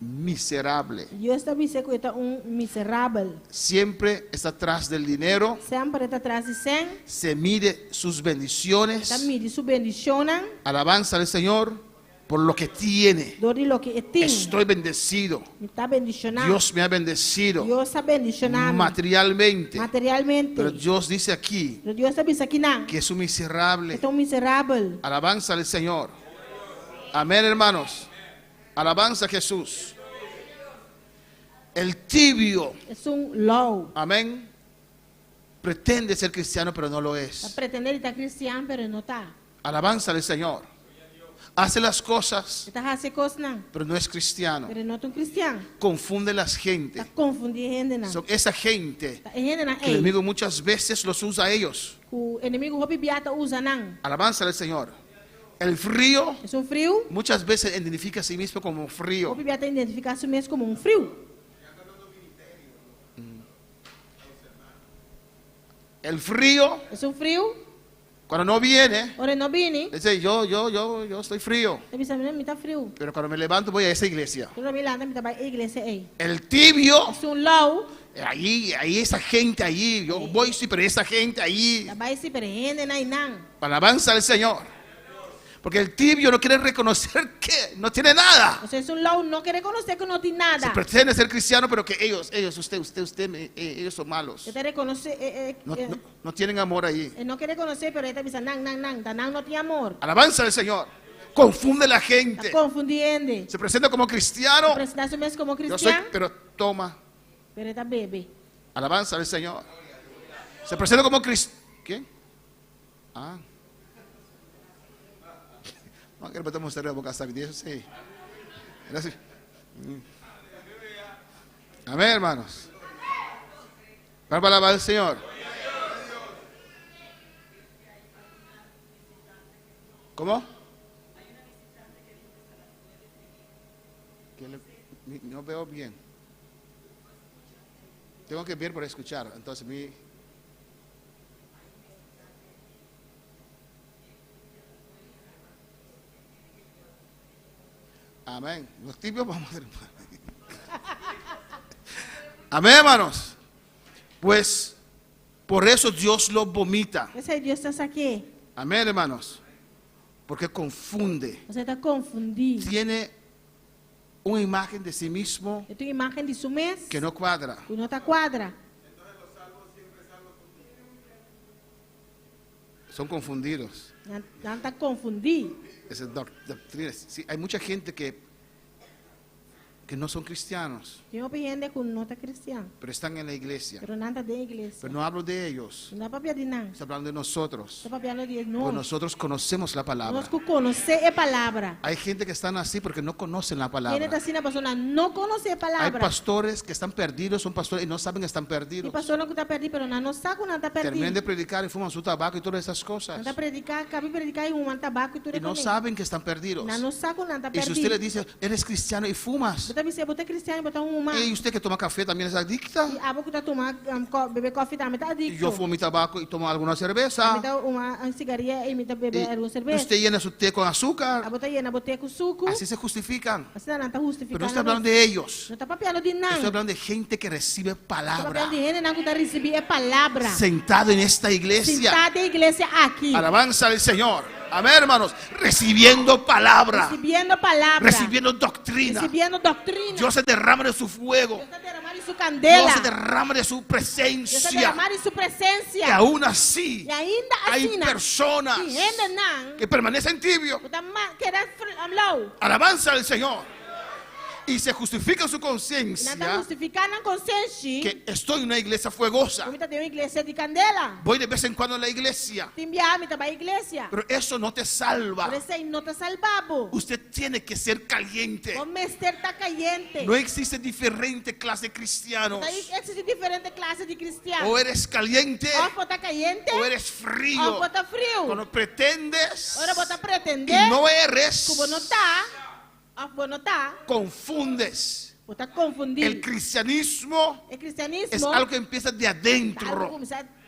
miserable. Yo está diciendo que está un miserable. Siempre está atrás del dinero. Siempre está atrás de sen. Se mide sus bendiciones. Está mide su bendición. Alabanza al Señor por lo que tiene. Dori lo que es tin. Estoy bendecido. Me está bendicionado. Dios me ha bendecido Dios está bendicionado. materialmente. Materialmente. Pero Dios dice aquí Pero Dios está diciendo aquí nan. que es un miserable. Está un miserable. Alabanza al Señor. Amén, hermanos. Alabanza a Jesús. El tibio, Es un low. amén, pretende ser cristiano, pero no lo Está es. pretender estar cristiano, pero no está. Alabanza al Señor. Hace las cosas, Está haciendo cosas nan. pero no es cristiano. Pero no es un cristiano. Confunde las gente. Está confundiendo gente nan. Son esa gente Está gente nan. que el enemigo muchas veces los usa a ellos. O enemigo hopi biata usa nan. Alabanza al Señor. El frío Es un frío. muchas veces identifica a sí mismo como frío. Hopi biata identifica a su mes como un frío. El frío, Es un frío. cuando no viene, Ahora no vini. dice yo estoy frío. Te bisa mira, está frío. Pero cuando me levanto voy a esa iglesia. Tú no me landa, me está para iglesia ahí. El tibio, Es un low. ahí esa gente ahí, yo voy sí, pero esa gente ahí, Está para ese pero gente nan y nan. alabanza al Señor. Porque el tibio no quiere reconocer que no tiene nada. O sea, es un low, no quiere conocer que no tiene Se nada. pretende ser cristiano, pero que ellos, ellos son malos. Este reconoce, No tienen amor ahí. no quiere conocer, pero este dice, nan, no tiene amor. Alabanza al Señor. Confunde a la gente. Está confundiendo. Se presenta como cristiano. Presentarse mesmo como Yo soy, cristiano, pero toma. pero está bebe. Alabanza al Señor. Se presenta como cristiano. ¿Qué? Ah. No, que repetamos a boca sabia. Eso sí. Gracias. Amén, hermanos. Vamos a alabar al Señor. ¿Cómo? No veo bien. Tengo que ver para escuchar. Entonces amén. Los tibios vamos a hacer. Amén, hermanos. Pues por eso Dios lo vomita. Esse Deus está aqui. Amén, hermanos. Porque confunde. Você está confundido. Tiene una imagen de sí mismo Eu tenho imagem de su mês que no cuadra. e não está quadra. Son confundidos. Não está confundido. Esa es doctrina. Sí, hay mucha gente que no son cristianos, Tem uma gente que não está cristiano, pero están en la iglesia. pero não está da igreja. Pero no hablo de ellos. Não dá para de nada. Estoy hablando de nosotros. Está para falar de Porque nós. nosotros conocemos la palabra. Nós que conhecer a palavra. Hay gente que están así porque no conocen la Quem palabra. está assim na pessoa não conhece a Hay palavra. pastores que están perdidos, son pastores y no saben que están Tem perdidos. pessoa que está perdida, pero não sabe que não está Terminan perdida. de predicar y fuman su tabaco y todas esas Não cosas. está predicar, acaba de predicar e um tabaco e tudo Y no também. saben que están perdidos. Não sabe que não está Y si usted le perdido. dice, eres cristiano y fumas, Você me diz, você é cristiano e botar uma. y usted que toma café también es adicta, E a boca está tomando, beber café também está y adicto. yo fumo mi tabaco y tomo alguna Me cerveza, dá uma cigarrinha e me dá y beber alguma cerveja. usted llena su té con A azúcar, botar llena, botei com suco. así se justifican. Assim não está Pero no justificando. estoy hablando de ellos, Não está papiando de nada. estoy hablando de gente que recibe Está palabra, papiando de gente não que está recebendo a palavra. sentado en esta iglesia. Sentada a igreja aqui. Alabanza al Señor. Amén, hermanos. Recibiendo palabra, Recibiendo palavra. recibiendo doctrina. Recibiendo doctrina. Dios se derrama de su fuego. Deus está derramando em sua Dios candela. se derrama de su Deus está presencia. derramando em sua Y presencia. aún así, E ainda hay assim, personas que gente não, que permanecen tibios. que está low. Alabanza al Señor. Y se justifica su Não está conciencia justificando a consciência. que estoy en una iglesia fuegosa. Como está uma igreja de candela. Voy de vez en cuando a la iglesia. Te enviar, me está para a igreja. Pero eso no te salva. Por isso aí não está salvado. Usted tiene que ser caliente. O mestre está caliente. No existe diferente clase de cristianos. Daí existe diferente classe de cristianos. O eres caliente Ou está caliente. o eres frío. Ou está frio. Cuando pretendes Ora bota y pretender. no eres, Como não está. Ou não está. confundes. Bota confundir. El cristianismo O cristianismo. es algo que empieza de Algo adentro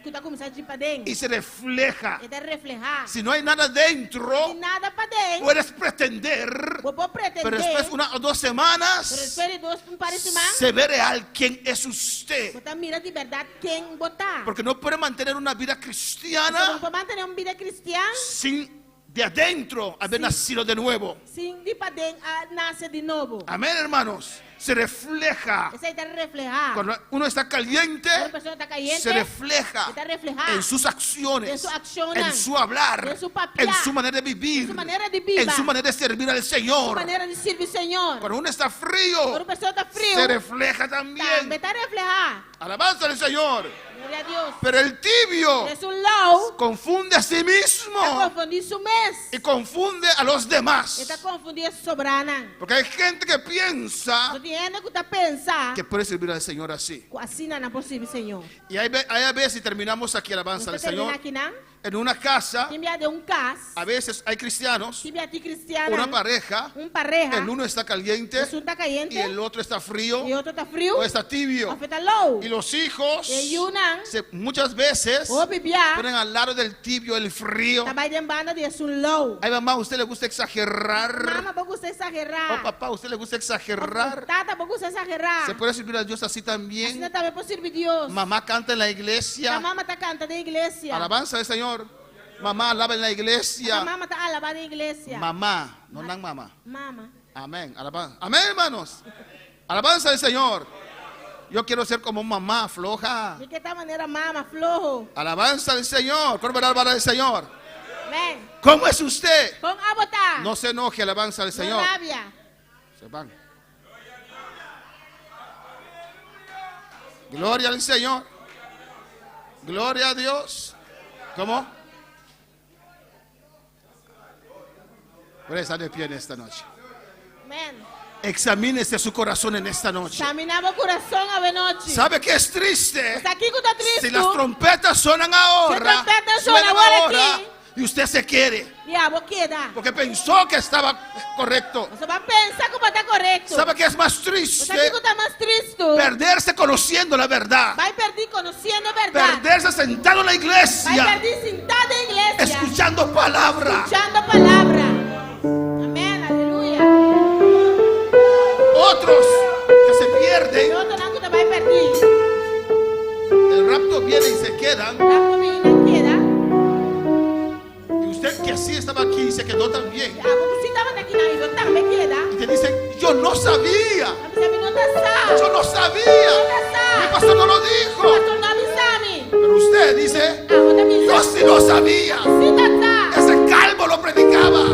que está começando de para dentro. y se refleja. É de reflejar. Si no hay nada E dentro, nada para dentro. puedes pretender, Vou pretender. pero después una o dos Pero semanas espere dois parecimento. se ve real quién es usted. Botar mira de verdade quem botar. Porque no puede mantener una vida Você não cristiana pode manter uma vida cristã sin de adentro haber nacido de nuevo. sem de para dentro nascer de novo. Amén, hermanos. Se refleja. Isso aí está reflejar. Cuando uno está caliente, Quando a pessoa está caliente, se refleja está reflejar en sus acciones, en su acción, en su hablar, en su papiar, en su manera de vivir, en su manera de vivir, en su manera de servir al sua Señor. maneira de servir o Senhor. Cuando uno está Quando frío, a pessoa está frio, se refleja também también. está reflejar. Alabanza al Señor. Glória a Deus. Pero el tibio É um low. confunde a sí Está mismo confundindo isso mês. y confunde a los demás. Está confundindo sobrana. Porque hay gente que piensa Não tem gente que está pensando que puede servir al Señor así. assim não é possível, Senhor. Y hay a veces, y terminamos aquí, alabanza Você al termina Señor, aqui, não? en una casa, Tem de caso. a veces hay cristianos, Tem de cristiana. una pareja, pareja. el uno está caliente Um está caliente. y el otro está frío E outro está frio. o está tibio. Outro está low. Y los hijos E uma. muchas veces O bibia. ponen al lado del tibio el frío. Está bem banda de um low. Ay, mamá, ¿a usted le gusta exagerar? Mama, pouco você exagerar. Oh, papá, ¿a usted le gusta exagerar? Tata, pouco você exagerar. ¿Se puede servir a Dios así Assim también? também pode servir Deus. Mamá canta en la A iglesia. mama está cantando na igreja. Alabanza al Señor. Mamá, alaba en la iglesia. Mama está alabada en la iglesia. Mamá, no dan mamá. Mama. Amén. Alabanza. Amén, hermanos. Alabanza al Señor. Yo quiero ser como mamá floja. De esta manera, mama, flojo. Alabanza al Señor. ¿Cómo verá al Señor? Amén. ¿Cómo es usted? Con abota. No se enoje, alabanza al Señor. No rabia. Se van. Gloria al Señor. Gloria a Dios. ¿Cómo? Puede estar de pie en esta noche. Amén. Examínese su corazón en esta noche. Examinamos corazón a noche. ¿Sabe qué es triste? Está aquí que está triste. Si las trompetas suenan ahora, suenan ahora y usted se quiere. Diabo queda. Porque pensó que estaba correcto. Você vai pensar como está correcto. ¿Sabe qué es más triste? Você aqui que está más triste. Perderse conociendo la verdad. Vai perder conociendo a verdade. Perderse sentado en la iglesia. Vai perder sentado en la iglesia. Escuchando palabra. Escuchando palabra. Amén, aleluya. Otros que se pierden. Outro não que vai perder. El rapto viene y se quedan. Rapto viene y queda. Y usted que así estaba aquí y se quedó también. Você estava aqui na igreja também queda. Y te dicen, yo no sabía. Yo no sabía. Mi pastor no lo dijo. Pero usted dice, yo sí lo sabía. Ese calvo lo predicaba.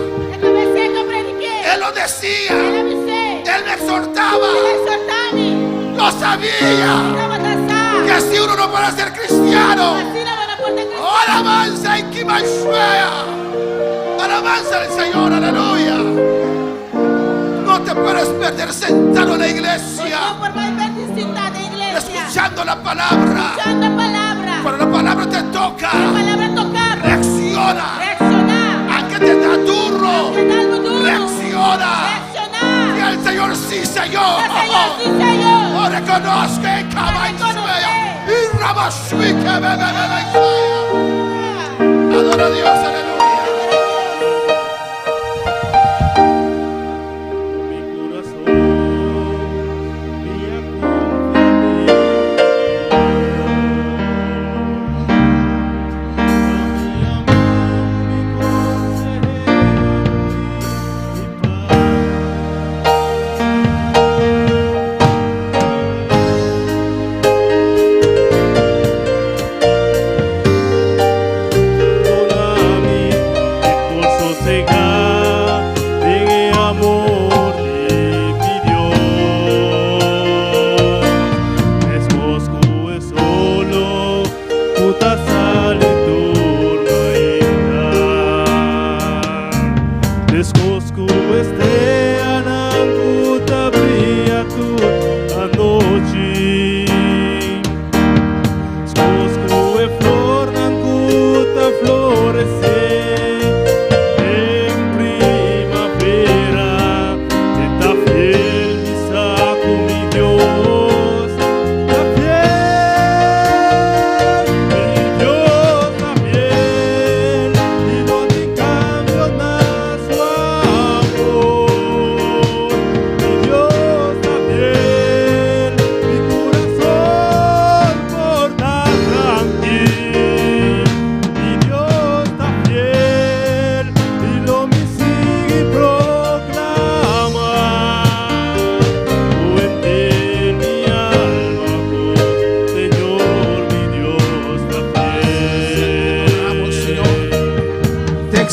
Él lo decía. Él me exhortaba. Lo sabía. Que así uno no puede ser cristiano. Alabanza en Kimashuea. Alabanza al Señor, aleluya. No te puedes perder sentado en la iglesia. Escuchando la palabra. Cuando la palabra te toca, reacciona. Aunque te da duro, reacciona. Y el Señor sí, Señor. Oh, reconozca en Kabaishuea. Y Rabashui que adora a Dios, aleluya.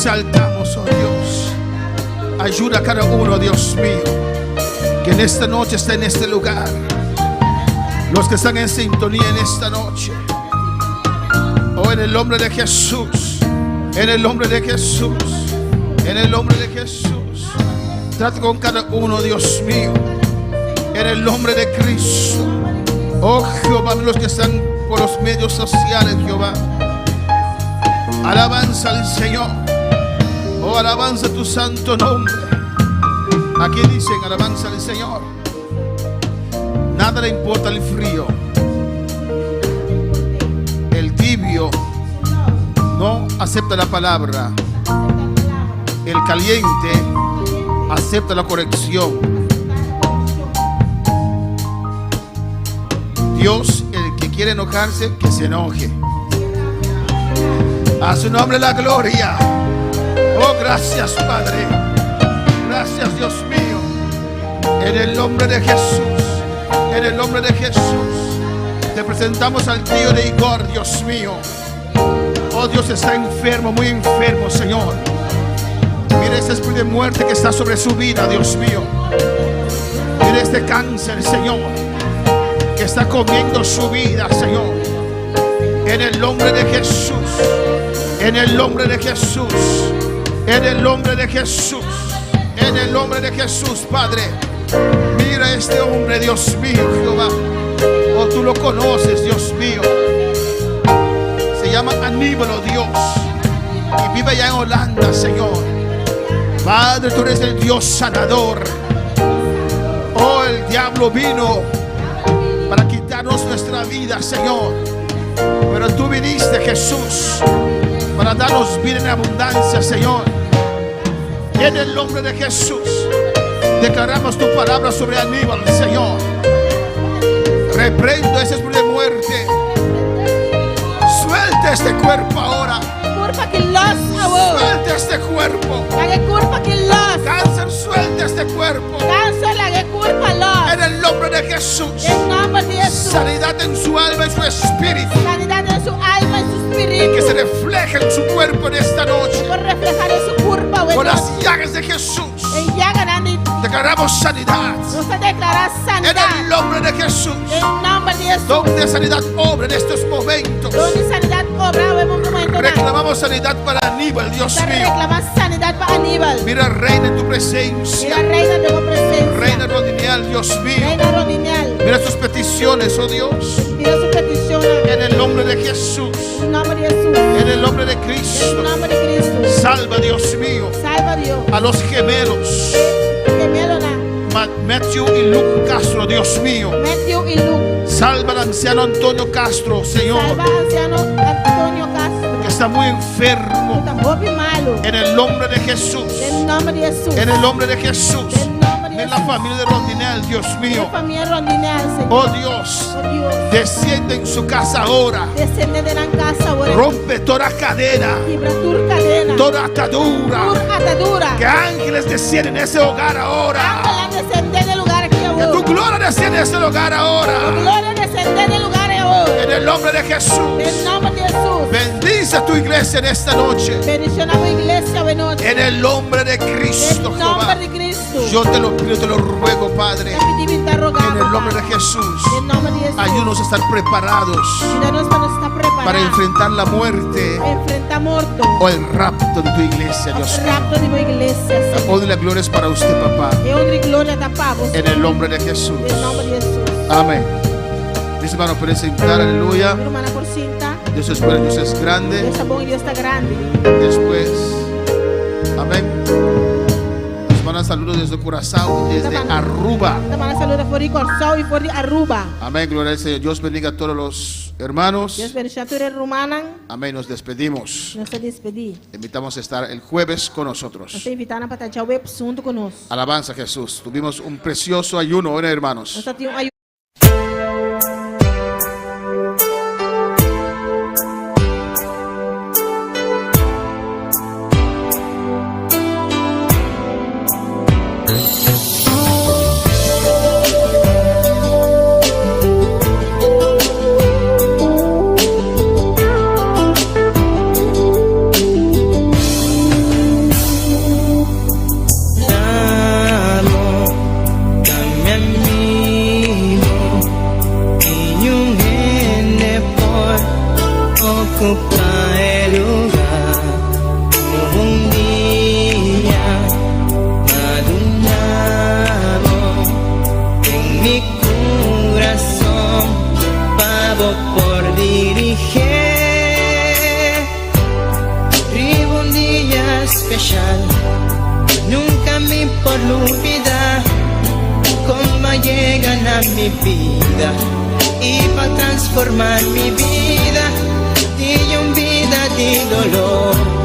Exaltamos, oh Dios. Ayuda a cada uno, Dios mío, que en esta noche está en este lugar. Los que están en sintonía en esta noche. Oh, en el nombre de Jesús. En el nombre de Jesús. En el nombre de Jesús. Trata con cada uno, Dios mío. En el nombre de Cristo. Oh Jehová, los que están por los medios sociales, Jehová. Alabanza al Señor. Oh, alabanza tu santo nombre. Aquí dicen alabanza al Señor. Nada le importa el frío. El tibio no acepta la palabra. El caliente acepta la corrección. Dios, el que quiere enojarse, que se enoje. A su nombre la gloria. Oh, gracias, Padre. Gracias, Dios mío. En el nombre de Jesús. En el nombre de Jesús. Te presentamos al tío de Igor, Dios mío. Oh, Dios, está enfermo, muy enfermo, Señor. Mira este espíritu de muerte que está sobre su vida, Dios mío. Mira este cáncer, Señor, que está comiendo su vida, Señor. En el nombre de Jesús. En el nombre de Jesús. En el nombre de Jesús. En el nombre de Jesús, Padre. Mira a este hombre, Dios mío, Jehová. Oh, tú lo conoces, Dios mío. Se llama Aníbal, oh Dios. Y vive allá en Holanda, Señor. Padre, tú eres el Dios sanador. Oh, el diablo vino para quitarnos nuestra vida, Señor. Pero tú viniste, Jesús, para darnos vida en abundancia, Señor. Y en el nombre de Jesús declaramos tu palabra sobre Aníbal, Señor. Reprendo ese espíritu de muerte. Suelta este cuerpo ahora. Suelta este cuerpo. Cáncer, suelta este cuerpo. En el nombre de Jesús. Sanidad en su alma y su espíritu. Que se refleje en su cuerpo en esta noche. Con las llagas de Jesús. Declaramos sanidad. En el nombre de Jesús. Donde sanidad obra en estos momentos. Reclamamos sanidad para Aníbal, Dios mío. Mira, reina en tu presencia. Reina Rodinial, Dios mío. Mira sus peticiones, oh Dios. En el nombre de Jesús. En el nombre de Cristo. Salva, Dios mío, a los gemelos Matthew y Luke Castro, Dios mío. Salva al anciano Antonio Castro, Señor, que está muy enfermo. En el nombre de Jesús. En el nombre de Jesús. En la familia de Rondinel, Dios mío. Oh Dios, desciende en su casa ahora. Rompe toda cadena, toda atadura. Que ángeles descienden en ese hogar ahora. Que tu gloria desciende en ese hogar ahora. En el nombre de Jesús. Bendice a tu iglesia en esta noche. En el nombre de Cristo, Jehová. Yo te lo pido, te lo ruego, Padre. En el nombre de Jesús. Ayúdanos a estar preparados para enfrentar la muerte o el rapto de tu iglesia, Dios mío. La honra y la gloria es para usted, papá. En el nombre de Jesús. Amén. Mis hermanos, pueden sentar, aleluya. Dios es bueno, Dios es grande. Después, amén. Mis hermanos, saludos desde Curazao y desde Aruba. Amén, gloria al Señor. Dios bendiga a todos los hermanos. Amén, nos despedimos. Invitamos a estar el jueves con nosotros. Alabanza a Jesús. Tuvimos un precioso ayuno, ¿eh, hermanos? Nunca mi por olvidar cómo llegan a mi vida y para transformar mi vida, di un vida de dolor.